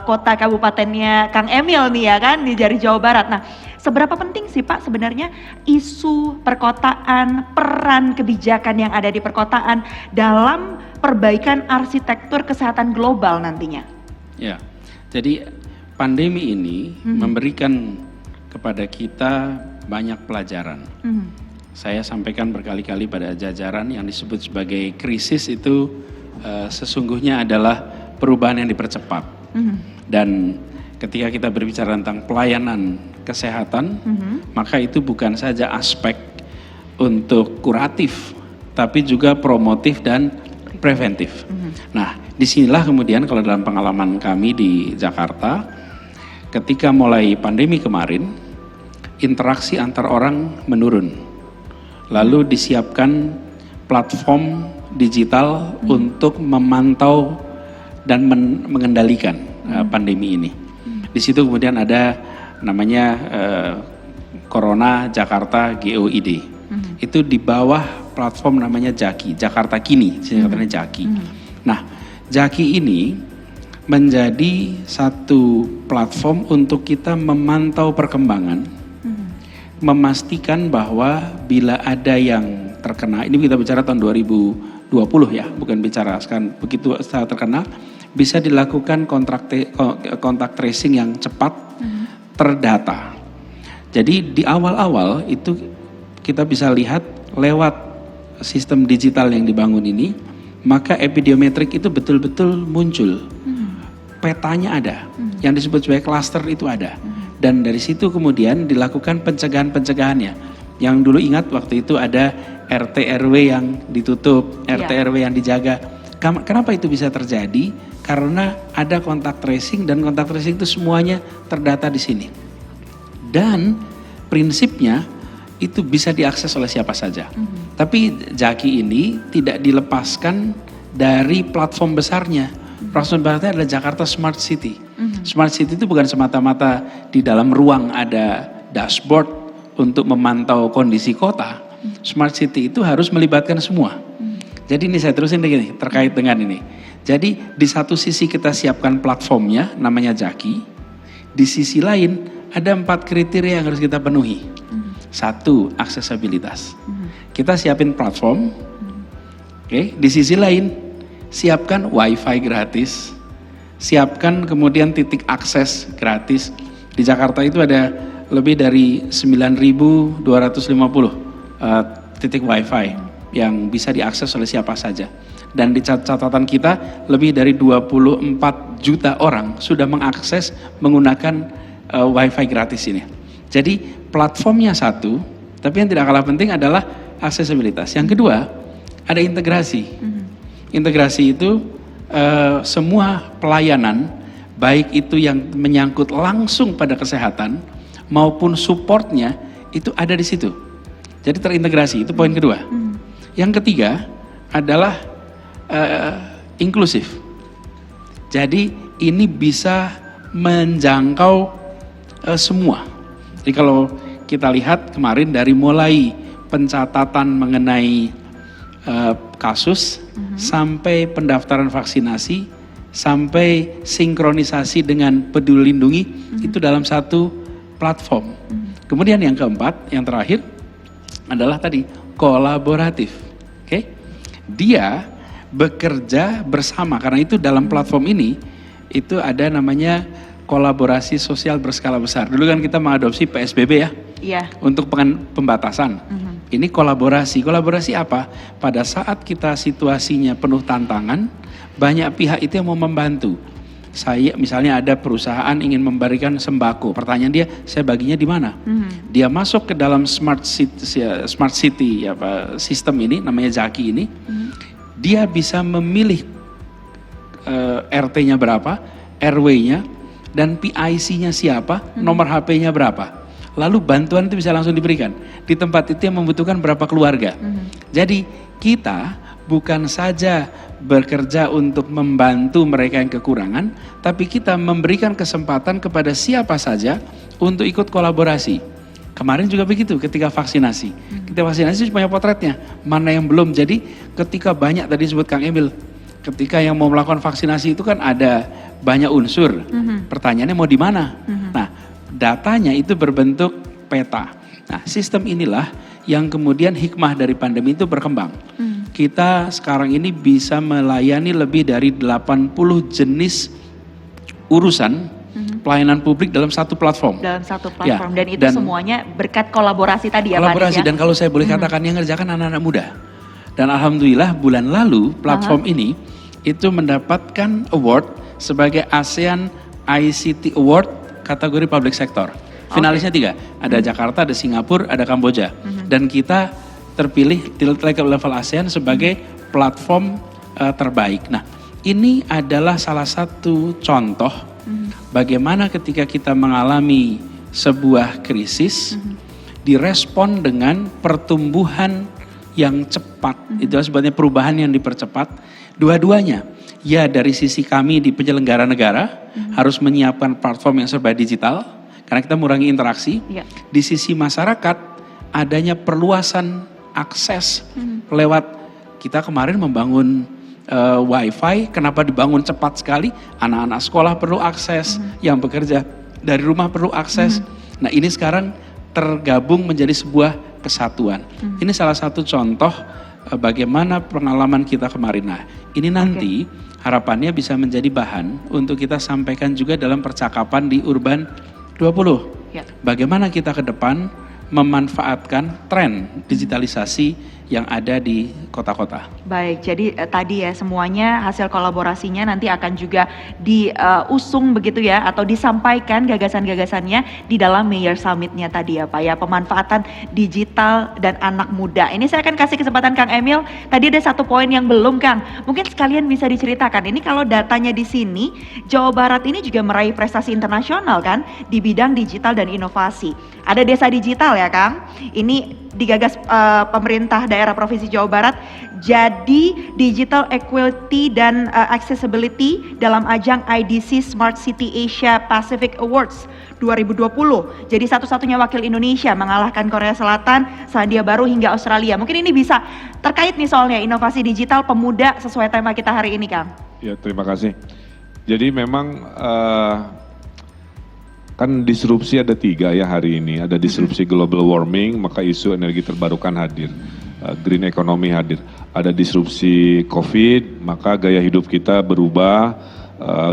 kota kabupatennya Kang Emil nih ya kan, di jari Jawa Barat. Nah, seberapa penting sih Pak sebenarnya isu perkotaan, peran kebijakan yang ada di perkotaan dalam perbaikan arsitektur kesehatan global nantinya? Ya, jadi pandemi ini memberikan kepada kita banyak pelajaran. Saya sampaikan berkali-kali pada jajaran yang disebut sebagai krisis itu sesungguhnya adalah perubahan yang dipercepat. Dan ketika kita berbicara tentang pelayanan kesehatan, maka itu bukan saja aspek untuk kuratif, tapi juga promotif dan preventif. Nah, disinilah kemudian kalau dalam pengalaman kami di Jakarta, ketika mulai pandemi kemarin, interaksi antar orang menurun. Lalu disiapkan platform digital untuk memantau dan mengendalikan pandemi ini. Di situ kemudian ada namanya Corona Jakarta GOID. Itu di bawah platform namanya Jaki, Jakarta Kini, singkatannya Jaki. Nah, Jaki ini menjadi satu platform untuk kita memantau perkembangan, memastikan bahwa bila ada yang terkena, ini kita bicara tahun 2020 ya, bukan bicara sekarang begitu setelah terkena, bisa dilakukan kontak tracing yang cepat, terdata. Jadi di awal-awal itu kita bisa lihat lewat sistem digital yang dibangun ini, maka epidiometrik itu betul-betul muncul. Petanya ada, yang disebut sebagai cluster itu ada. Dan dari situ kemudian dilakukan pencegahan-pencegahannya. Yang dulu ingat waktu itu ada RT RW yang ditutup, RT RW yang dijaga. Kenapa itu bisa terjadi? Karena ada kontak tracing dan kontak tracing itu semuanya terdata di sini. Dan prinsipnya itu bisa diakses oleh siapa saja. Tapi Jaki ini tidak dilepaskan dari platform besarnya. Platform besarnya adalah Jakarta Smart City. Smart City itu bukan semata-mata di dalam ruang ada dashboard untuk memantau kondisi kota. Smart City itu harus melibatkan semua. Jadi ini saya terusin begini terkait dengan ini. Jadi di satu sisi kita siapkan platformnya namanya Jaki. Di sisi lain ada 4 kriteria yang harus kita penuhi. 1, aksesibilitas. Kita siapin platform. Oke, di sisi lain siapkan wifi gratis. Siapkan kemudian titik akses gratis. Di Jakarta itu ada lebih dari 9.250 titik wifi yang bisa diakses oleh siapa saja. Dan di catatan kita lebih dari 24 juta orang sudah mengakses menggunakan wifi gratis ini. Jadi platformnya satu, tapi yang tidak kalah penting adalah aksesibilitas. Yang kedua, ada integrasi. Integrasi itu semua pelayanan, baik itu yang menyangkut langsung pada kesehatan maupun supportnya itu ada di situ. Jadi terintegrasi, itu poin kedua. Yang ketiga adalah inklusif. Jadi ini bisa menjangkau semua. Jadi kalau kita lihat kemarin dari mulai pencatatan mengenai kasus sampai pendaftaran vaksinasi sampai sinkronisasi dengan Peduli Lindungi itu dalam satu platform. Kemudian yang keempat, yang terakhir adalah tadi kolaboratif. Oke? Dia bekerja bersama karena itu dalam platform ini itu ada namanya kolaborasi sosial berskala besar. Dulu kan kita mengadopsi PSBB ya. Iya. Untuk pembatasan. Ini kolaborasi. Kolaborasi apa? Pada saat kita situasinya penuh tantangan, banyak pihak itu yang mau membantu. saya misalnya ada perusahaan ingin memberikan sembako, pertanyaan dia, saya baginya di mana? Dia masuk ke dalam smart city sistem ini, namanya Zaki ini, dia bisa memilih RT-nya berapa, RW-nya, dan PIC-nya siapa, nomor HP-nya berapa. Lalu bantuan itu bisa langsung diberikan. Di tempat itu yang membutuhkan berapa keluarga. Jadi kita bukan saja bekerja untuk membantu mereka yang kekurangan, tapi kita memberikan kesempatan kepada siapa saja untuk ikut kolaborasi. Kemarin juga begitu ketika vaksinasi. Kita vaksinasi punya potretnya, mana yang belum. Jadi ketika banyak tadi disebut Kang Emil, ketika yang mau melakukan vaksinasi itu kan ada banyak unsur. Pertanyaannya mau di mana? Nah, datanya itu berbentuk peta. Nah, sistem inilah yang kemudian hikmah dari pandemi itu berkembang. Kita sekarang ini bisa melayani lebih dari 80 jenis urusan pelayanan publik dalam satu platform. Dalam satu platform, Ya, dan itu dan semuanya berkat kolaborasi tadi ya Pak Anies kolaborasi, ya? dan kalau saya boleh katakan yang ngerjakan anak-anak muda. Dan alhamdulillah bulan lalu platform ini itu mendapatkan award sebagai ASEAN ICT Award kategori public sector. Finalisnya 3, ada Jakarta, ada Singapura, ada Kamboja. Dan kita terpilih di level ASEAN sebagai platform terbaik. Nah, ini adalah salah satu contoh bagaimana ketika kita mengalami sebuah krisis, direspon dengan pertumbuhan yang cepat. Itu sebabnya perubahan yang dipercepat. Dua-duanya, ya dari sisi kami di penyelenggara negara harus menyiapkan platform yang serba digital karena kita mengurangi interaksi. Di sisi masyarakat adanya perluasan akses lewat, kita kemarin membangun wifi, kenapa dibangun cepat sekali? Anak-anak sekolah perlu akses, yang bekerja dari rumah perlu akses. Nah, ini sekarang tergabung menjadi sebuah kesatuan. Ini salah satu contoh bagaimana pengalaman kita kemarin. Nah, ini nanti harapannya bisa menjadi bahan untuk kita sampaikan juga dalam percakapan di Urban 20. Bagaimana kita ke depan memanfaatkan tren digitalisasi yang ada di kota-kota. Baik, jadi tadi ya semuanya hasil kolaborasinya nanti akan juga diusung begitu ya, atau disampaikan gagasan-gagasannya di dalam Mayor Summit-nya tadi ya Pak ya, pemanfaatan digital dan anak muda. Ini saya akan kasih kesempatan Kang Emil, tadi ada satu poin yang belum Kang, mungkin sekalian bisa diceritakan. Ini kalau datanya di sini, Jawa Barat ini juga meraih prestasi internasional kan di bidang digital dan inovasi. Ada desa digital ya Kang, ini digagas pemerintah daerah Provinsi Jawa Barat jadi Digital Equality dan Accessibility dalam ajang IDC Smart City Asia Pacific Awards 2020. Jadi satu-satunya wakil Indonesia mengalahkan Korea Selatan, Selandia Baru hingga Australia. Mungkin ini bisa terkait nih soalnya inovasi digital pemuda sesuai tema kita hari ini Kang. Ya, terima kasih. Jadi memang kan disrupsi ada 3 ya hari ini. Ada disrupsi global warming, maka isu energi terbarukan hadir. Green economy hadir. Ada disrupsi COVID, maka gaya hidup kita berubah,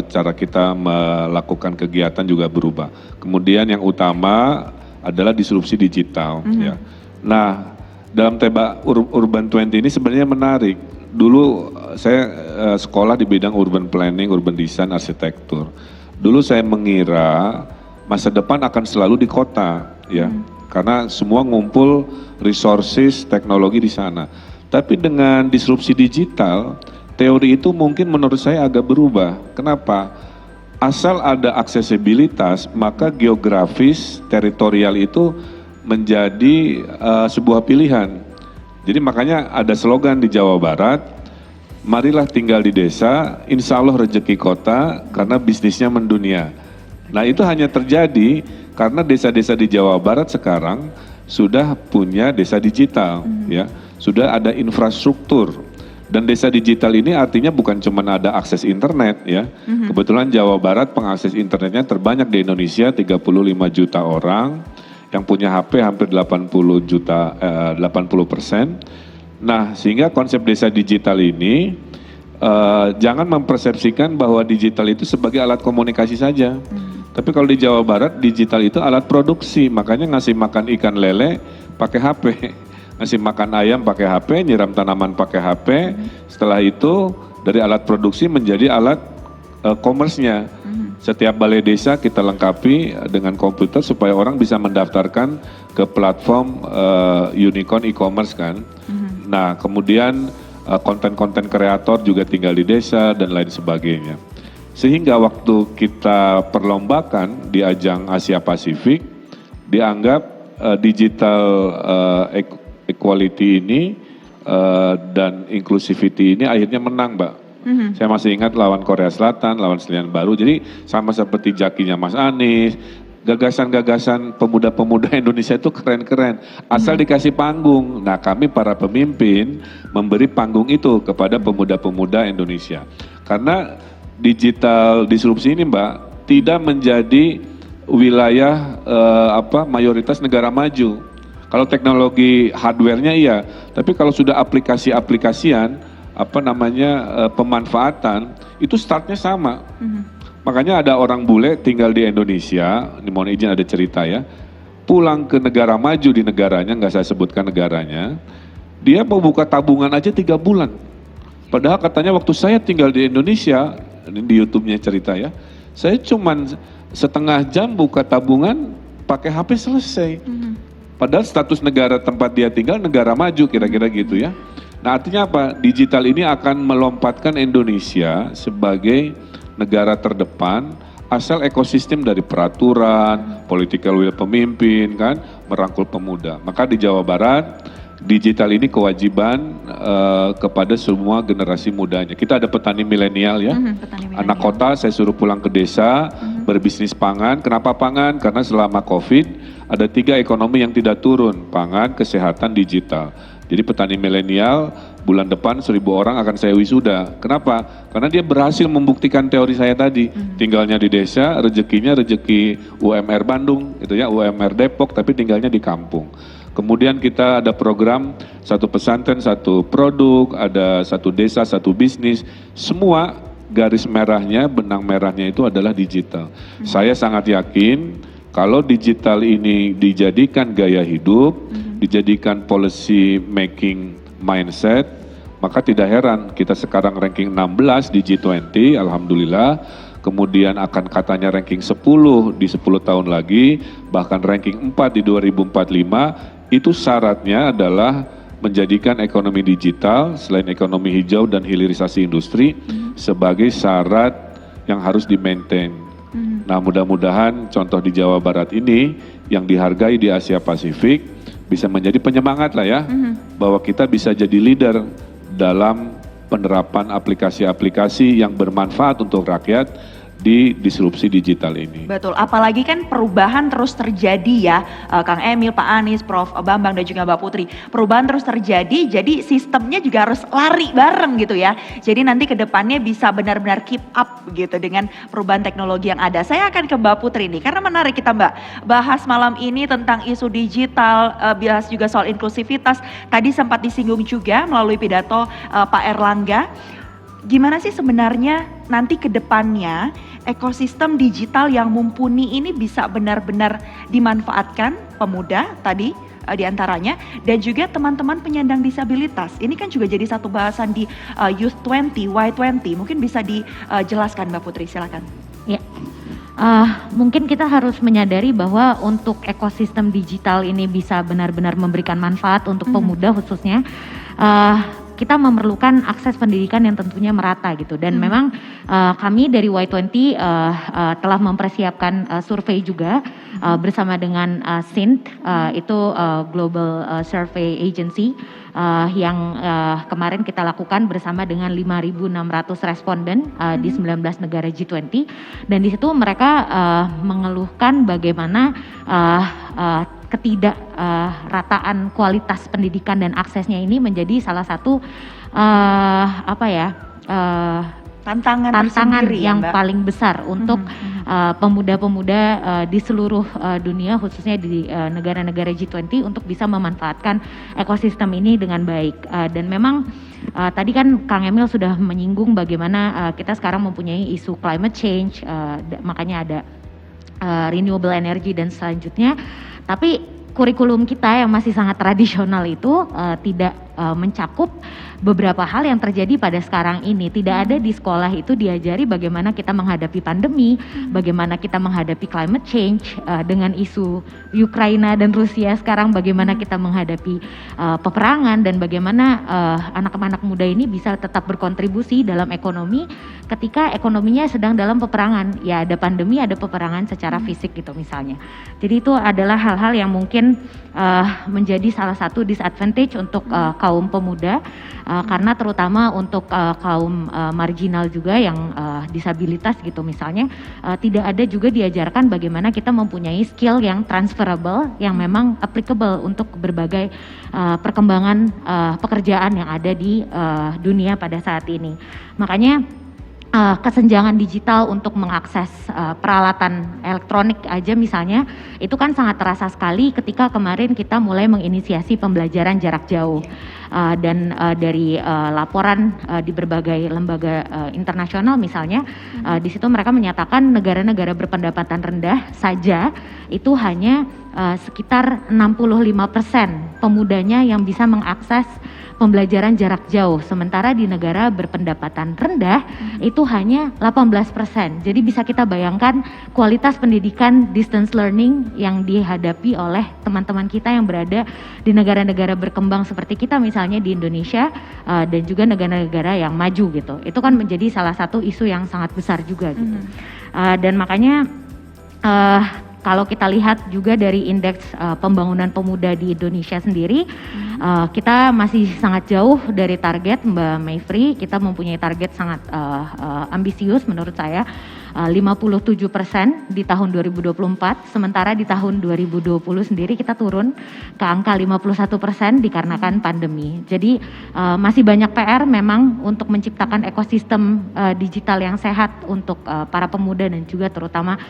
cara kita melakukan kegiatan juga berubah. Kemudian yang utama adalah disrupsi digital. Ya. Nah, dalam tema Urban 20 ini sebenarnya menarik. Dulu saya sekolah di bidang urban planning, urban design, arsitektur. Dulu saya mengira masa depan akan selalu di kota, ya, karena semua ngumpul resources, teknologi di sana. Tapi dengan disrupsi digital, teori itu mungkin menurut saya agak berubah. Kenapa? Asal ada aksesibilitas, maka geografis, teritorial itu menjadi sebuah pilihan. Jadi makanya ada slogan di Jawa Barat, marilah tinggal di desa, insya Allah rezeki kota, karena bisnisnya mendunia. Nah itu hanya terjadi karena desa-desa di Jawa Barat sekarang sudah punya desa digital, ya, sudah ada infrastruktur. Dan desa digital ini artinya bukan cuma ada akses internet, ya. Kebetulan Jawa Barat pengakses internetnya terbanyak di Indonesia, 35 juta orang, yang punya HP hampir 80%. Nah sehingga konsep desa digital ini jangan mempersepsikan bahwa digital itu sebagai alat komunikasi saja. Tapi kalau di Jawa Barat digital itu alat produksi, makanya ngasih makan ikan lele pakai HP, ngasih makan ayam pakai HP, nyiram tanaman pakai HP. Setelah itu dari alat produksi menjadi alat commerce-nya. Setiap balai desa kita lengkapi dengan komputer supaya orang bisa mendaftarkan ke platform unicorn e-commerce kan. Nah kemudian konten-konten kreator juga tinggal di desa dan lain sebagainya. Sehingga waktu kita perlombakan di ajang Asia Pasifik, dianggap digital equality ini dan inclusivity ini akhirnya menang, Mbak. Saya masih ingat lawan Korea Selatan, lawan Selandia Baru. Jadi sama seperti jakinya Mas Anies, gagasan-gagasan pemuda-pemuda Indonesia itu keren-keren. Asal dikasih panggung. Nah kami para pemimpin memberi panggung itu kepada pemuda-pemuda Indonesia. Karena digital disrupsi ini Mbak tidak menjadi wilayah mayoritas negara maju. Kalau teknologi hardware-nya iya, tapi kalau sudah aplikasi-aplikasian pemanfaatan itu startnya sama. Makanya ada orang bule tinggal di Indonesia, ini mohon izin ada cerita ya, pulang ke negara maju di negaranya, nggak saya sebutkan negaranya, dia mau buka tabungan aja 3 bulan. Padahal katanya waktu saya tinggal di Indonesia, ini di YouTube-nya cerita ya, saya cuman setengah jam buka tabungan pakai HP selesai. Padahal status negara tempat dia tinggal negara maju kira-kira gitu ya. Nah artinya apa? Digital ini akan melompatkan Indonesia sebagai negara terdepan asal ekosistem dari peraturan, political will pemimpin kan, merangkul pemuda. Maka di Jawa Barat digital ini kewajiban kepada semua generasi mudanya. Kita ada petani milenial ya, anak kota saya suruh pulang ke desa berbisnis pangan. Kenapa pangan? Karena selama COVID ada 3 ekonomi yang tidak turun, pangan, kesehatan, digital. Jadi petani milenial bulan depan 1.000 orang akan saya wisuda. Kenapa? Karena dia berhasil membuktikan teori saya tadi. Tinggalnya di desa, rezekinya rezeki UMR Bandung, gitu ya, UMR Depok, tapi tinggalnya di kampung. Kemudian kita ada program 1 pesantren, 1 produk, ada 1 desa, 1 bisnis. Semua garis merahnya, benang merahnya itu adalah digital. Saya sangat yakin kalau digital ini dijadikan gaya hidup, dijadikan policy making mindset, maka tidak heran kita sekarang ranking 16 di G20, alhamdulillah. Kemudian akan katanya ranking 10 di 10 tahun lagi, bahkan ranking 4 di 2045. Itu syaratnya adalah menjadikan ekonomi digital selain ekonomi hijau dan hilirisasi industri sebagai syarat yang harus di-maintain. Nah mudah-mudahan contoh di Jawa Barat ini yang dihargai di Asia Pasifik bisa menjadi penyemangat lah ya, bahwa kita bisa jadi leader dalam penerapan aplikasi-aplikasi yang bermanfaat untuk rakyat di disrupsi digital ini. Betul, apalagi kan perubahan terus terjadi ya, Kang Emil, Pak Anies, Prof. Bambang dan juga Mbak Putri. Perubahan terus terjadi, jadi sistemnya juga harus lari bareng gitu ya. Jadi nanti ke depannya bisa benar-benar keep up gitu dengan perubahan teknologi yang ada. Saya akan ke Mbak Putri nih, karena menarik kita Mbak bahas malam ini tentang isu digital, bahas juga soal inklusivitas. Tadi sempat disinggung juga melalui pidato Pak Erlangga. Gimana sih sebenarnya nanti ke depannya ekosistem digital yang mumpuni ini bisa benar-benar dimanfaatkan pemuda tadi diantaranya dan juga teman-teman penyandang disabilitas. Ini kan juga jadi satu bahasan di Youth 20, Y20. Mungkin bisa dijelaskan Mbak Putri, silakan. Ya. Mungkin kita harus menyadari bahwa untuk ekosistem digital ini bisa benar-benar memberikan manfaat untuk pemuda khususnya. Kita memerlukan akses pendidikan yang tentunya merata gitu dan memang kami dari Y20 telah mempersiapkan survei juga bersama dengan SINT itu Global Survey Agency yang kemarin kita lakukan bersama dengan 5.600 responden di 19 negara G20 dan di situ mereka mengeluhkan bagaimana ketidakrataan kualitas pendidikan dan aksesnya ini menjadi salah satu tantangan yang paling besar untuk pemuda-pemuda di seluruh dunia khususnya di negara-negara G20 untuk bisa memanfaatkan ekosistem ini dengan baik dan memang tadi kan Kang Emil sudah menyinggung bagaimana kita sekarang mempunyai isu climate change makanya ada renewable energy dan selanjutnya. Tapi kurikulum kita yang masih sangat tradisional itu tidak mencakup beberapa hal yang terjadi pada sekarang ini. Tidak ada di sekolah itu diajari bagaimana kita menghadapi pandemi, bagaimana kita menghadapi climate change, dengan isu Ukraina dan Rusia sekarang, bagaimana kita menghadapi peperangan, dan bagaimana anak-anak muda ini bisa tetap berkontribusi dalam ekonomi ketika ekonominya sedang dalam peperangan. Ya ada pandemi, ada peperangan secara fisik gitu misalnya. Jadi itu adalah hal-hal yang mungkin menjadi salah satu disadvantage untuk kaum pemuda, karena terutama untuk kaum marginal juga yang disabilitas gitu misalnya, tidak ada juga diajarkan bagaimana kita mempunyai skill yang transferable, yang memang applicable untuk berbagai perkembangan pekerjaan yang ada di dunia pada saat ini. Makanya kesenjangan digital untuk mengakses peralatan elektronik aja misalnya, itu kan sangat terasa sekali ketika kemarin kita mulai menginisiasi pembelajaran jarak jauh. Dan dari laporan di berbagai lembaga internasional misalnya, di situ mereka menyatakan negara-negara berpendapatan rendah saja itu hanya sekitar 65% pemudanya yang bisa mengakses pembelajaran jarak jauh, sementara di negara berpendapatan rendah itu hanya 18%. Jadi bisa kita bayangkan kualitas pendidikan distance learning yang dihadapi oleh teman-teman kita yang berada di negara-negara berkembang seperti kita misalnya di Indonesia, dan juga negara-negara yang maju gitu. Itu kan menjadi salah satu isu yang sangat besar juga gitu. Dan makanya kalau kita lihat juga dari indeks pembangunan pemuda di Indonesia sendiri, kita masih sangat jauh dari target Mbak Mayfrey. Kita mempunyai target sangat ambisius menurut saya, 57% di tahun 2024, sementara di tahun 2020 sendiri kita turun ke angka 51% dikarenakan pandemi. Jadi masih banyak PR memang untuk menciptakan ekosistem digital yang sehat untuk para pemuda dan juga terutama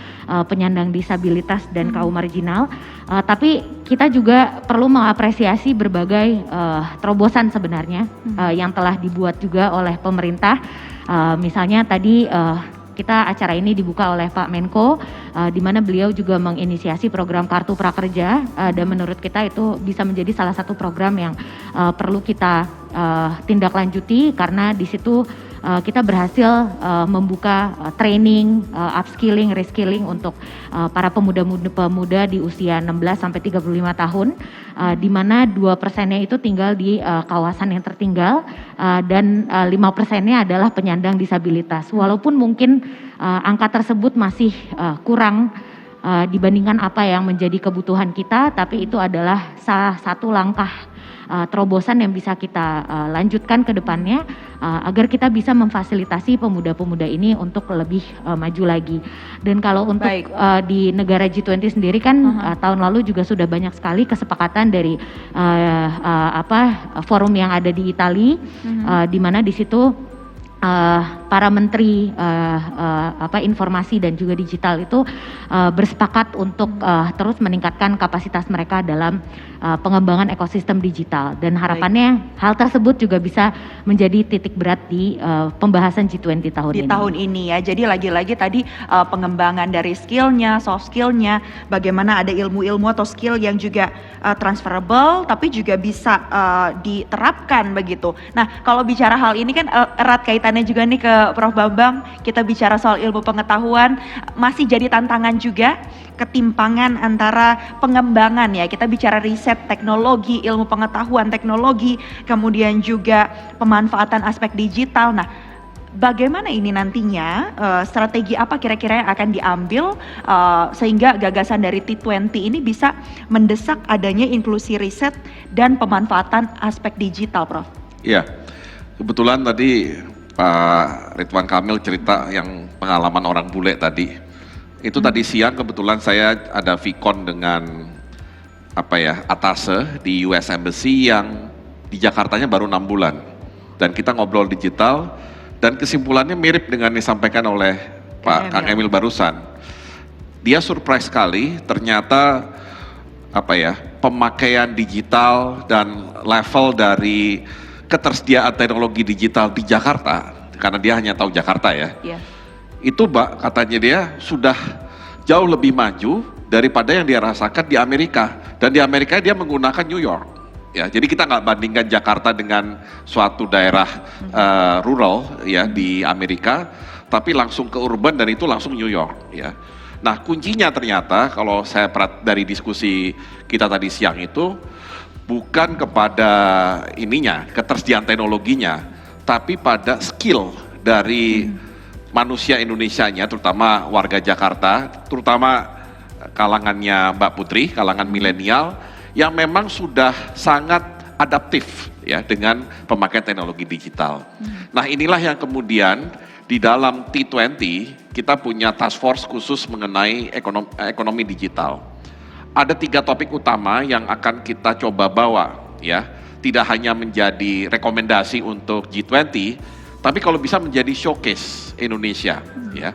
penyandang disabilitas dan kaum marginal. Tapi kita juga perlu mengapresiasi berbagai terobosan sebenarnya yang telah dibuat juga oleh pemerintah. Misalnya tadi kita acara ini dibuka oleh Pak Menko, di mana beliau juga menginisiasi program Kartu Prakerja, dan menurut kita itu bisa menjadi salah satu program yang perlu kita tindak lanjuti, karena di situ kita berhasil membuka training, upskilling, reskilling untuk para pemuda di usia 16 sampai 35 tahun, di mana 2%-nya itu tinggal di kawasan yang tertinggal, dan 5%-nya adalah penyandang disabilitas. Walaupun mungkin angka tersebut masih kurang dibandingkan apa yang menjadi kebutuhan kita, tapi itu adalah salah satu langkah terobosan yang bisa kita lanjutkan ke depannya, agar kita bisa memfasilitasi pemuda-pemuda ini untuk lebih maju lagi. Dan kalau untuk di negara G20 sendiri kan tahun lalu juga sudah banyak sekali kesepakatan dari forum yang ada di Italia, di mana di situ para menteri informasi dan juga digital itu bersepakat untuk terus meningkatkan kapasitas mereka dalam pengembangan ekosistem digital, dan harapannya hal tersebut juga bisa menjadi titik berat di pembahasan G20 tahun ini. Di tahun ini ya, jadi lagi-lagi tadi pengembangan dari skillnya, soft skillnya, bagaimana ada ilmu-ilmu atau skill yang juga transferable tapi juga bisa diterapkan begitu. Nah kalau bicara hal ini kan erat kaitannya juga nih ke Prof. Bambang, kita bicara soal ilmu pengetahuan, masih jadi tantangan juga ketimpangan antara pengembangan ya, kita bicara riset teknologi, ilmu pengetahuan teknologi, kemudian juga pemanfaatan aspek digital. Nah bagaimana ini nantinya, strategi apa kira-kira yang akan diambil sehingga gagasan dari T20 ini bisa mendesak adanya inklusi riset dan pemanfaatan aspek digital, Prof? Iya, kebetulan tadi Pak Ridwan Kamil cerita yang pengalaman orang bule tadi. Itu tadi siang kebetulan saya ada Vicon dengan atase di US Embassy yang di Jakartanya baru 6 bulan. Dan kita ngobrol digital dan kesimpulannya mirip dengan yang disampaikan oleh Pak Kang Emil barusan. Dia surprise sekali ternyata pemakaian digital dan level dari ketersediaan teknologi digital di Jakarta, karena dia hanya tahu Jakarta ya. Itu katanya dia sudah jauh lebih maju daripada yang dia rasakan di Amerika. Dan di Amerika dia menggunakan New York. Ya, jadi kita nggak bandingkan Jakarta dengan suatu daerah rural ya di Amerika, tapi langsung ke urban dan itu langsung New York ya. Nah kuncinya ternyata kalau saya dari diskusi kita tadi siang itu bukan kepada ininya, ketersediaan teknologinya, tapi pada skill dari manusia Indonesianya, terutama warga Jakarta, terutama kalangannya Mbak Putri, kalangan milenial, yang memang sudah sangat adaptif ya dengan pemakaian teknologi digital. Nah inilah yang kemudian di dalam T20 kita punya task force khusus mengenai ekonomi digital. Ada 3 topik utama yang akan kita coba bawa ya, tidak hanya menjadi rekomendasi untuk G20, tapi kalau bisa menjadi showcase Indonesia ya.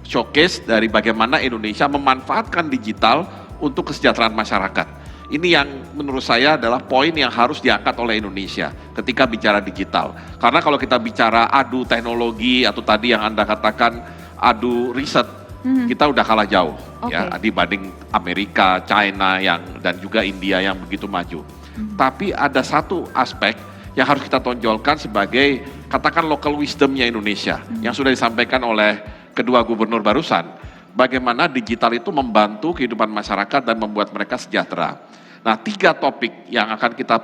Showcase dari bagaimana Indonesia memanfaatkan digital untuk kesejahteraan masyarakat. Ini yang menurut saya adalah poin yang harus diangkat oleh Indonesia ketika bicara digital. Karena kalau kita bicara adu teknologi atau tadi yang Anda katakan adu riset, kita udah kalah jauh ya dibanding Amerika, China dan juga India yang begitu maju. Tapi ada satu aspek yang harus kita tonjolkan sebagai katakan local wisdomnya Indonesia yang sudah disampaikan oleh kedua gubernur barusan. Bagaimana digital itu membantu kehidupan masyarakat dan membuat mereka sejahtera. Nah 3 topik yang akan kita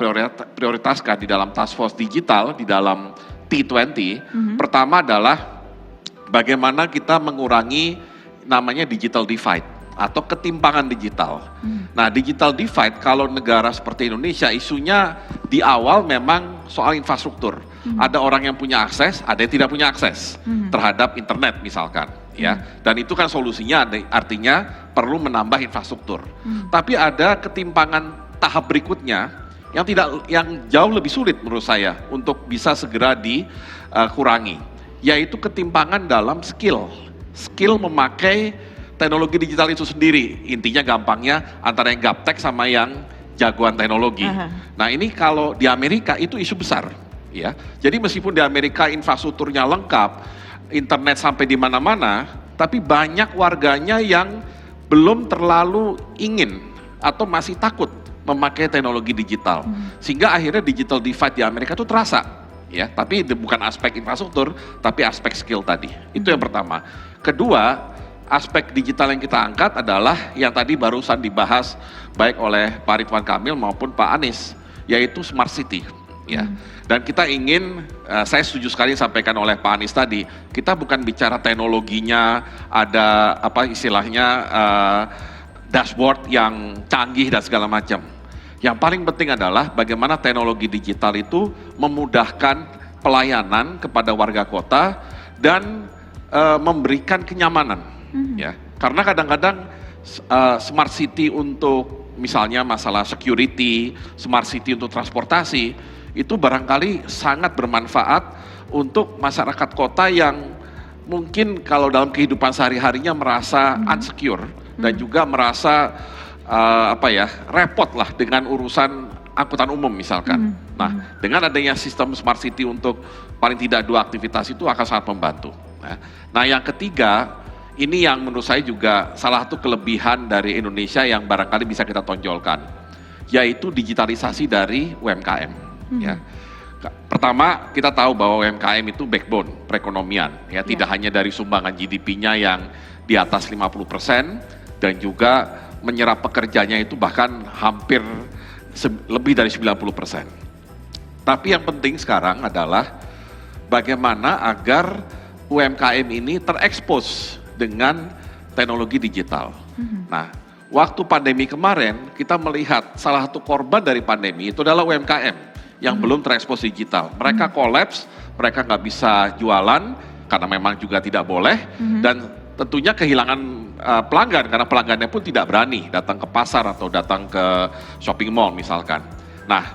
prioritaskan di dalam task force digital, di dalam T20, pertama adalah bagaimana kita mengurangi namanya digital divide atau ketimpangan digital. Nah digital divide kalau negara seperti Indonesia isunya di awal memang soal infrastruktur. Ada orang yang punya akses, ada yang tidak punya akses terhadap internet misalkan. Ya, dan itu kan solusinya artinya perlu menambah infrastruktur. Tapi ada ketimpangan tahap berikutnya yang jauh lebih sulit menurut saya untuk bisa segera dikurangi, yaitu ketimpangan dalam skill memakai teknologi digital itu sendiri. Intinya gampangnya antara yang gaptek sama yang jagoan teknologi. Nah ini kalau di Amerika itu isu besar, ya. Jadi meskipun di Amerika infrastrukturnya lengkap, internet sampai di mana-mana, tapi banyak warganya yang belum terlalu ingin atau masih takut memakai teknologi digital. Sehingga akhirnya digital divide di Amerika itu terasa, ya. Tapi bukan aspek infrastruktur, tapi aspek skill tadi. Itu yang pertama. Kedua, aspek digital yang kita angkat adalah yang tadi barusan dibahas baik oleh Pak Ridwan Kamil maupun Pak Anies, yaitu smart city. Ya, dan kita ingin, saya setuju sekali disampaikan oleh Pak Anies tadi, kita bukan bicara teknologinya, ada apa istilahnya dashboard yang canggih dan segala macam. Yang paling penting adalah bagaimana teknologi digital itu memudahkan pelayanan kepada warga kota dan memberikan kenyamanan. Ya, karena kadang-kadang smart city untuk misalnya masalah security, smart city untuk transportasi, itu barangkali sangat bermanfaat untuk masyarakat kota yang mungkin kalau dalam kehidupan sehari-harinya merasa insecure dan juga merasa repot lah dengan urusan angkutan umum misalkan. Nah dengan adanya sistem smart city untuk paling tidak 2 aktivitas itu akan sangat membantu. Nah yang ketiga, ini yang menurut saya juga salah satu kelebihan dari Indonesia yang barangkali bisa kita tonjolkan, yaitu digitalisasi dari UMKM. Ya. Pertama kita tahu bahwa UMKM itu backbone perekonomian, ya tidak hanya dari sumbangan GDP-nya yang di atas 50% dan juga menyerap pekerjanya itu bahkan hampir lebih dari 90%. Tapi yang penting sekarang adalah bagaimana agar UMKM ini terekspos dengan teknologi digital. Nah, waktu pandemi kemarin kita melihat salah satu korban dari pandemi itu adalah UMKM yang belum terekspos digital. Mereka kolaps, mereka nggak bisa jualan karena memang juga tidak boleh, dan tentunya kehilangan pelanggan karena pelanggannya pun tidak berani datang ke pasar atau datang ke shopping mall misalkan. Nah,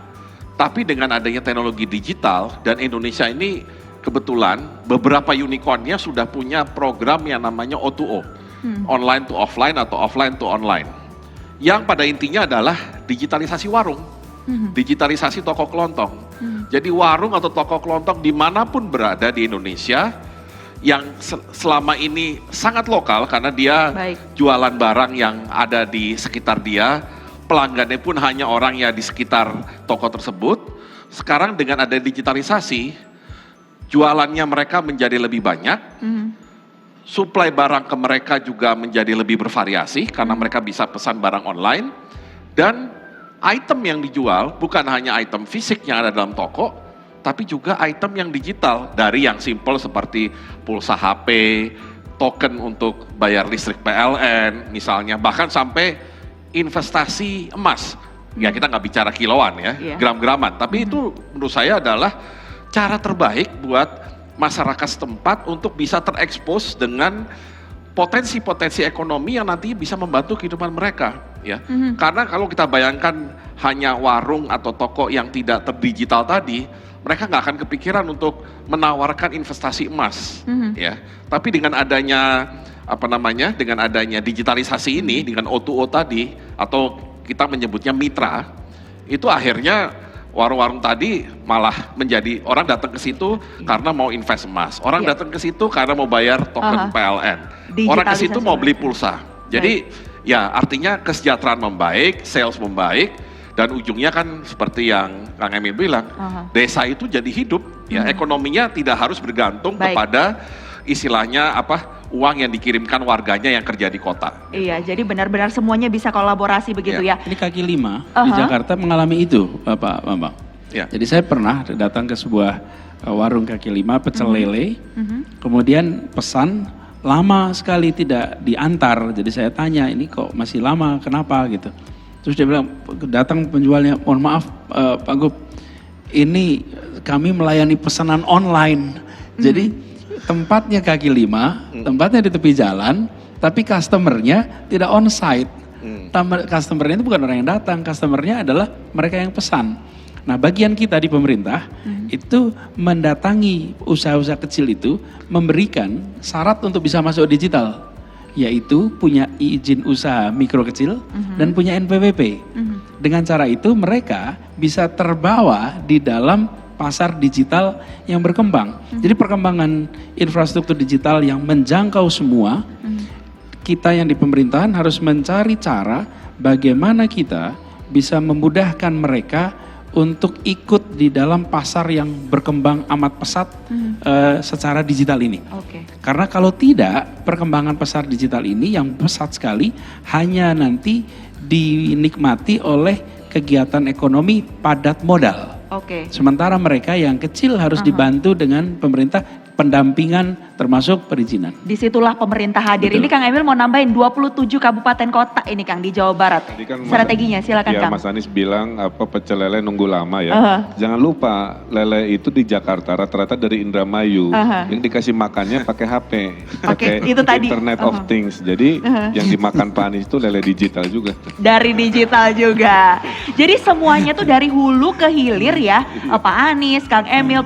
tapi dengan adanya teknologi digital dan Indonesia ini kebetulan beberapa unicornnya sudah punya program yang namanya O2O, online to offline atau offline to online. Yang pada intinya adalah digitalisasi warung. Digitalisasi toko kelontong. Jadi warung atau toko kelontong dimanapun berada di Indonesia yang selama ini sangat lokal karena dia jualan barang yang ada di sekitar dia, pelanggannya pun hanya orang ya di sekitar toko tersebut. Sekarang dengan ada digitalisasi, jualannya mereka menjadi lebih banyak, suplai barang ke mereka juga menjadi lebih bervariasi karena mereka bisa pesan barang online, dan item yang dijual bukan hanya item fisik yang ada dalam toko, tapi juga item yang digital, dari yang simple seperti pulsa HP, token untuk bayar listrik PLN misalnya, bahkan sampai investasi emas. Ya kita nggak bicara kiloan ya, gram-graman, tapi itu menurut saya adalah cara terbaik buat masyarakat setempat untuk bisa terekspos dengan potensi-potensi ekonomi yang nanti bisa membantu kehidupan mereka, ya. Karena kalau kita bayangkan hanya warung atau toko yang tidak terdigital tadi, mereka nggak akan kepikiran untuk menawarkan investasi emas, ya. Tapi dengan adanya dengan adanya digitalisasi ini, dengan O2O tadi, atau kita menyebutnya mitra, itu akhirnya warung-warung tadi malah menjadi orang datang ke situ karena mau invest emas, orang datang ke situ karena mau bayar token PLN, orang ke situ mau beli pulsa. Jadi ya artinya kesejahteraan membaik, sales membaik, dan ujungnya kan seperti yang Kang Emil bilang, desa itu jadi hidup, ya ekonominya tidak harus bergantung kepada istilahnya uang yang dikirimkan warganya yang kerja di kota. Iya, jadi benar-benar semuanya bisa kolaborasi begitu ya. Ini kaki lima di Jakarta mengalami itu, Bapak Bambang. Jadi saya pernah datang ke sebuah warung kaki lima pecel lele, kemudian pesan lama sekali tidak diantar. Jadi saya tanya, ini kok masih lama, kenapa gitu. Terus dia bilang, datang penjualnya, mohon maaf Pak Gub, ini kami melayani pesanan online. Jadi tempatnya kaki lima, tempatnya di tepi jalan, tapi customernya tidak on site. Customernya itu bukan orang yang datang, customernya adalah mereka yang pesan. Nah, bagian kita di pemerintah itu mendatangi usaha-usaha kecil itu, memberikan syarat untuk bisa masuk digital, yaitu punya izin usaha mikro kecil dan punya NPWP. Dengan cara itu mereka bisa terbawa di dalam pasar digital yang berkembang. Jadi perkembangan infrastruktur digital yang menjangkau semua, kita yang di pemerintahan harus mencari cara bagaimana kita bisa memudahkan mereka untuk ikut di dalam pasar yang berkembang amat pesat secara digital ini. Karena kalau tidak, perkembangan pasar digital ini yang pesat sekali hanya nanti dinikmati oleh kegiatan ekonomi padat modal. Sementara mereka yang kecil harus dibantu dengan pemerintah, pendampingan termasuk perizinan. Disitulah pemerintah hadir. Ini Kang Emil mau nambahin 27 kabupaten kota ini Kang di Jawa Barat. Kan strateginya silakan Kang. Mas Anies bilang pecel lele nunggu lama ya. Jangan lupa lele itu di Jakarta rata-rata dari Indramayu. Yang dikasih makannya pakai HP, pakai itu tadi. Internet of Things. Jadi yang dimakan Pak Anies itu lele digital juga. Dari digital juga. Jadi semuanya tuh dari hulu ke hilir ya. Pak Anies, Kang Emil,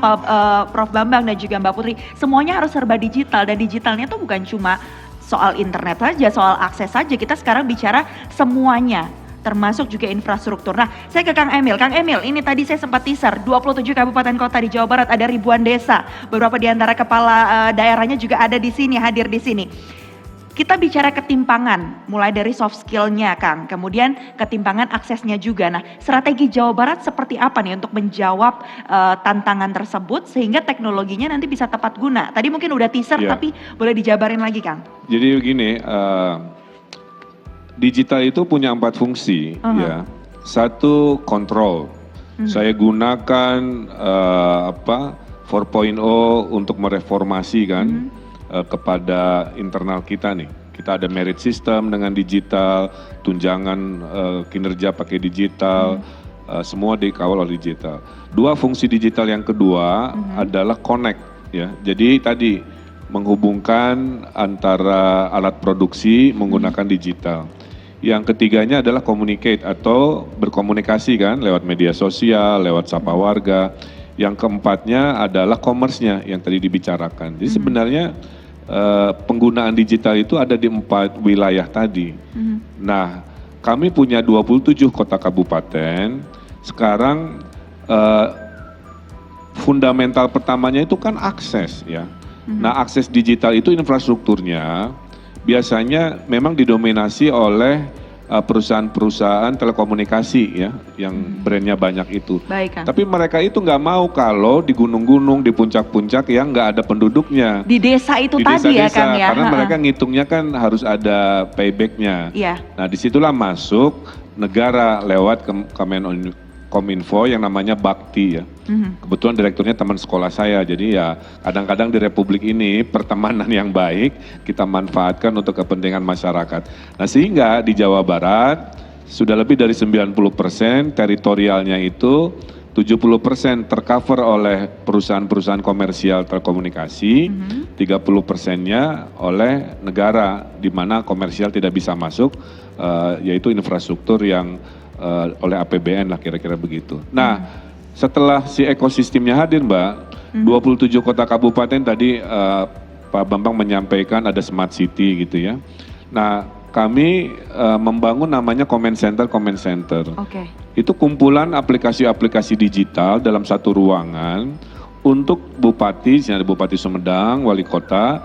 Prof Bambang dan juga Mbak Putri. Semuanya harus serba digital, dan digitalnya tuh bukan cuma soal internet saja, soal akses saja. Kita sekarang bicara semuanya, termasuk juga infrastruktur. Nah, saya ke Kang Emil. Kang Emil, ini tadi saya sempat teaser, 27 kabupaten kota di Jawa Barat, ada ribuan desa. Beberapa di antara kepala daerahnya juga ada di sini, hadir di sini. Kita bicara ketimpangan, mulai dari soft skill-nya Kang, kemudian ketimpangan aksesnya juga. Nah, strategi Jawa Barat seperti apa nih untuk menjawab tantangan tersebut sehingga teknologinya nanti bisa tepat guna? Tadi mungkin udah teaser, tapi boleh dijabarin lagi Kang. Jadi begini, digital itu punya 4 fungsi ya. Satu, kontrol. Saya gunakan 4.0 untuk mereformasi kan. Kepada internal kita nih. Kita ada merit system dengan digital, tunjangan kinerja pakai digital, semua dikawal oleh digital. 2 fungsi digital yang kedua adalah connect ya. Jadi tadi menghubungkan antara alat produksi menggunakan digital. Yang ketiganya adalah communicate atau berkomunikasi kan lewat media sosial, lewat sapa warga. Yang keempatnya adalah commerce-nya yang tadi dibicarakan. Jadi sebenarnya penggunaan digital itu ada di 4 wilayah tadi. Nah, kami punya 27 kota kabupaten. Sekarang fundamental pertamanya itu kan akses ya. Nah, akses digital itu infrastrukturnya biasanya memang didominasi oleh perusahaan-perusahaan telekomunikasi ya, yang brandnya banyak itu. Baik, Kang. Tapi mereka itu nggak mau kalau di gunung-gunung, di puncak-puncak yang nggak ada penduduknya. Di desa itu Di tadi ya, desa-desa, Kang ya. karena mereka ngitungnya kan harus ada paybacknya. Iya. Nah disitulah masuk negara lewat Kominfo yang namanya Bakti ya. Kebetulan direkturnya teman sekolah saya, jadi ya kadang-kadang di Republik ini pertemanan yang baik kita manfaatkan untuk kepentingan masyarakat. Nah sehingga di Jawa Barat sudah lebih dari 90% teritorialnya itu 70% tercover oleh perusahaan-perusahaan komersial telekomunikasi, 30%-nya oleh negara di mana komersial tidak bisa masuk, yaitu infrastruktur yang oleh APBN lah kira-kira begitu. Nah setelah si ekosistemnya hadir Mbak, 27 kota kabupaten tadi Pak Bambang menyampaikan ada smart city gitu ya. Nah kami membangun namanya Command Center. Oke. Itu kumpulan aplikasi-aplikasi digital dalam satu ruangan untuk bupati, misalnya Bupati Sumedang, wali kota,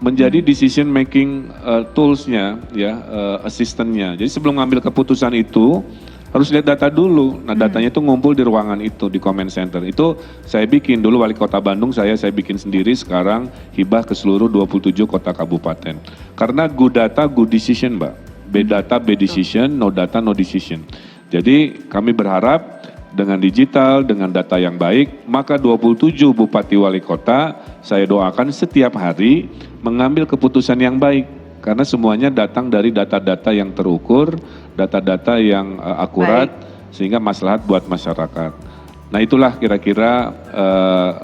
menjadi decision making tools-nya, ya, assistant-nya. Jadi sebelum ngambil keputusan itu harus lihat data dulu. Nah datanya itu ngumpul di ruangan itu, di Command Center. Itu saya bikin dulu wali kota Bandung, saya bikin sendiri, sekarang hibah ke seluruh 27 kota kabupaten. Karena good data, good decision Mbak. Bad data, bad decision, no data, no decision. Jadi kami berharap dengan digital, dengan data yang baik, maka 27 bupati wali kota saya doakan setiap hari mengambil keputusan yang baik. Karena semuanya datang dari data-data yang terukur, data-data yang akurat, sehingga maslahat buat masyarakat. Nah itulah kira-kira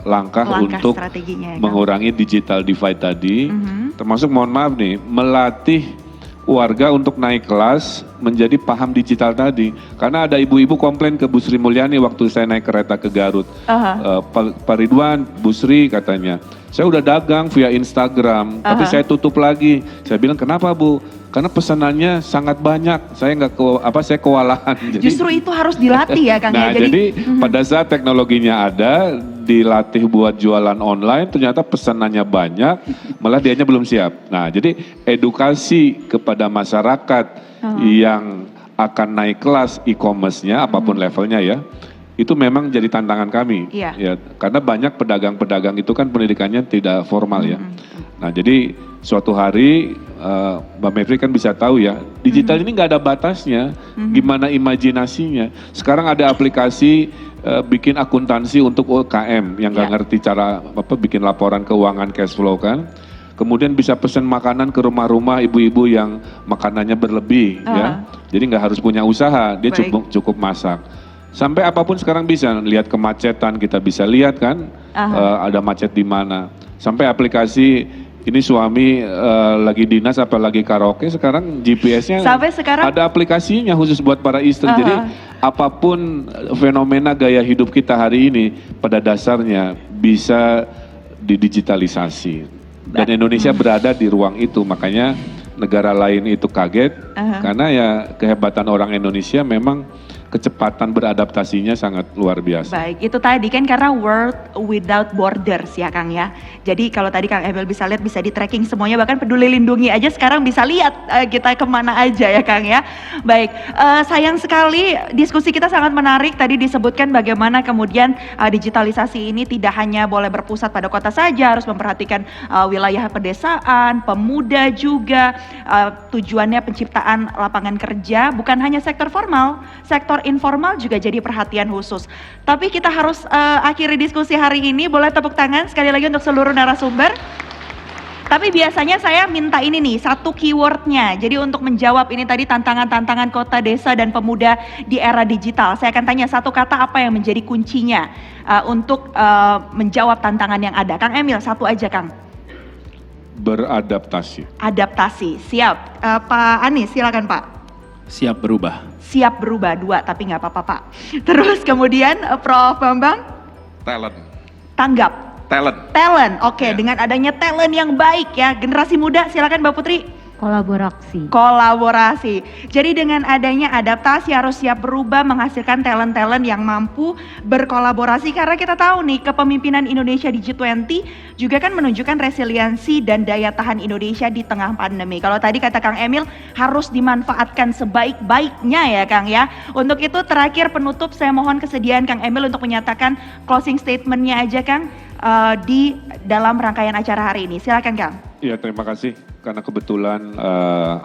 langkah untuk strateginya, ya, mengurangi digital divide tadi, termasuk mohon maaf nih, melatih warga untuk naik kelas menjadi paham digital tadi. Karena ada ibu-ibu komplain ke Bu Sri Mulyani waktu saya naik kereta ke Garut. Pak Ridwan, Bu Sri katanya, saya udah dagang via Instagram, tapi saya tutup lagi. Saya bilang kenapa Bu? Karena pesanannya sangat banyak, saya kewalahan. Justru itu harus dilatih ya Kang. Nah jadi pada saat teknologinya ada, dilatih buat jualan online, ternyata pesanannya banyak, malah dianya belum siap. Nah jadi edukasi kepada masyarakat yang akan naik kelas e-commerce-nya, apapun levelnya ya, itu memang jadi tantangan kami. Ya, karena banyak pedagang-pedagang itu kan pendidikannya tidak formal ya. Nah jadi suatu hari Mbak Mevri kan bisa tahu ya, digital ini nggak ada batasnya, gimana imajinasinya. Sekarang ada aplikasi bikin akuntansi untuk UMKM yang nggak ngerti cara bikin laporan keuangan cash flow kan. Kemudian bisa pesan makanan ke rumah-rumah ibu-ibu yang makanannya berlebih ya. Jadi nggak harus punya usaha, dia cukup masak. Sampai apapun sekarang bisa, lihat kemacetan kita bisa lihat kan, ada macet di mana. Sampai aplikasi ini suami lagi dinas apa lagi karaoke, sekarang GPS-nya ada aplikasinya khusus buat para istri. Jadi apapun fenomena gaya hidup kita hari ini pada dasarnya bisa didigitalisasi. Dan Indonesia berada di ruang itu, makanya negara lain itu kaget karena ya kehebatan orang Indonesia memang kecepatan beradaptasinya sangat luar biasa. Baik, itu tadi kan karena world without borders ya Kang ya. Jadi kalau tadi Kang Emil bisa lihat, bisa di tracking semuanya, bahkan Peduli Lindungi aja sekarang bisa lihat kita kemana aja ya Kang ya. Baik, sayang sekali diskusi kita sangat menarik, tadi disebutkan bagaimana kemudian digitalisasi ini tidak hanya boleh berpusat pada kota saja, harus memperhatikan wilayah pedesaan, pemuda juga, tujuannya penciptaan lapangan kerja, bukan hanya sektor formal, sektor informal juga jadi perhatian khusus. Tapi kita harus akhiri diskusi hari ini, boleh tepuk tangan sekali lagi untuk seluruh narasumber. Tapi biasanya saya minta ini nih, satu keywordnya. Jadi untuk menjawab ini tadi tantangan-tantangan kota, desa, dan pemuda di era digital. Saya akan tanya satu kata apa yang menjadi kuncinya untuk menjawab tantangan yang ada. Kang Emil, satu aja Kang. Beradaptasi. Adaptasi, siap. Pak Anies, silakan Pak. Siap berubah. Siap berubah, 2 tapi nggak apa-apa Pak. Terus kemudian Prof Bambang? Talent. Tanggap. Talent. Talent, oke. Dengan adanya talent yang baik ya, generasi muda silakan Mbak Putri. Kolaborasi. Jadi dengan adanya adaptasi harus siap berubah, menghasilkan talent-talent yang mampu berkolaborasi, karena kita tahu nih kepemimpinan Indonesia di G20 juga kan menunjukkan resiliensi dan daya tahan Indonesia di tengah pandemi. Kalau tadi kata Kang Emil harus dimanfaatkan sebaik-baiknya ya Kang ya. Untuk itu terakhir penutup saya mohon kesediaan Kang Emil untuk menyatakan closing statement-nya aja Kang di dalam rangkaian acara hari ini. Silakan Kang. Ya, terima kasih karena kebetulan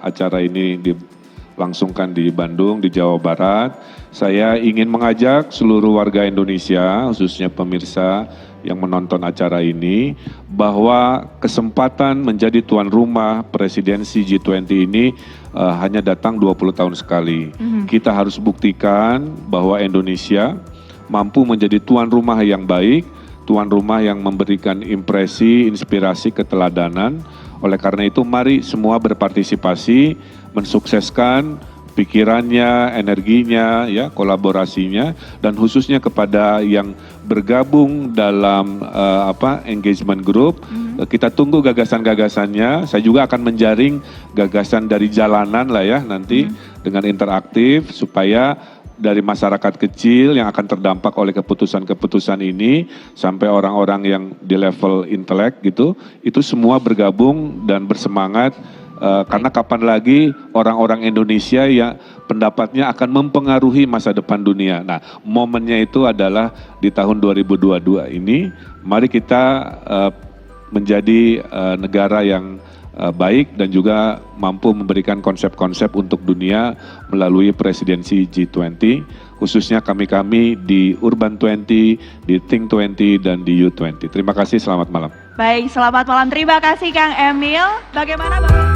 acara ini dilangsungkan di Bandung, di Jawa Barat. Saya ingin mengajak seluruh warga Indonesia, khususnya pemirsa yang menonton acara ini, bahwa kesempatan menjadi tuan rumah presidensi G20 ini hanya datang 20 tahun sekali. Kita harus buktikan bahwa Indonesia mampu menjadi tuan rumah yang baik, tuan rumah yang memberikan impresi, inspirasi, keteladanan. Oleh karena itu mari semua berpartisipasi, mensukseskan pikirannya, energinya, ya, kolaborasinya, dan khususnya kepada yang bergabung dalam engagement group. Kita tunggu gagasan-gagasannya. Saya juga akan menjaring gagasan dari jalanan lah ya nanti dengan interaktif supaya dari masyarakat kecil yang akan terdampak oleh keputusan-keputusan ini sampai orang-orang yang di level intelek gitu, itu semua bergabung dan bersemangat karena kapan lagi orang-orang Indonesia yang pendapatnya akan mempengaruhi masa depan dunia. Nah, momennya itu adalah di tahun 2022 ini. Mari kita menjadi negara yang baik dan juga mampu memberikan konsep-konsep untuk dunia melalui presidensi G20, khususnya kami-kami di Urban 20, di Think 20, dan di U20. Terima kasih, selamat malam. Baik, selamat malam. Terima kasih Kang Emil. Bagaimana Bapak?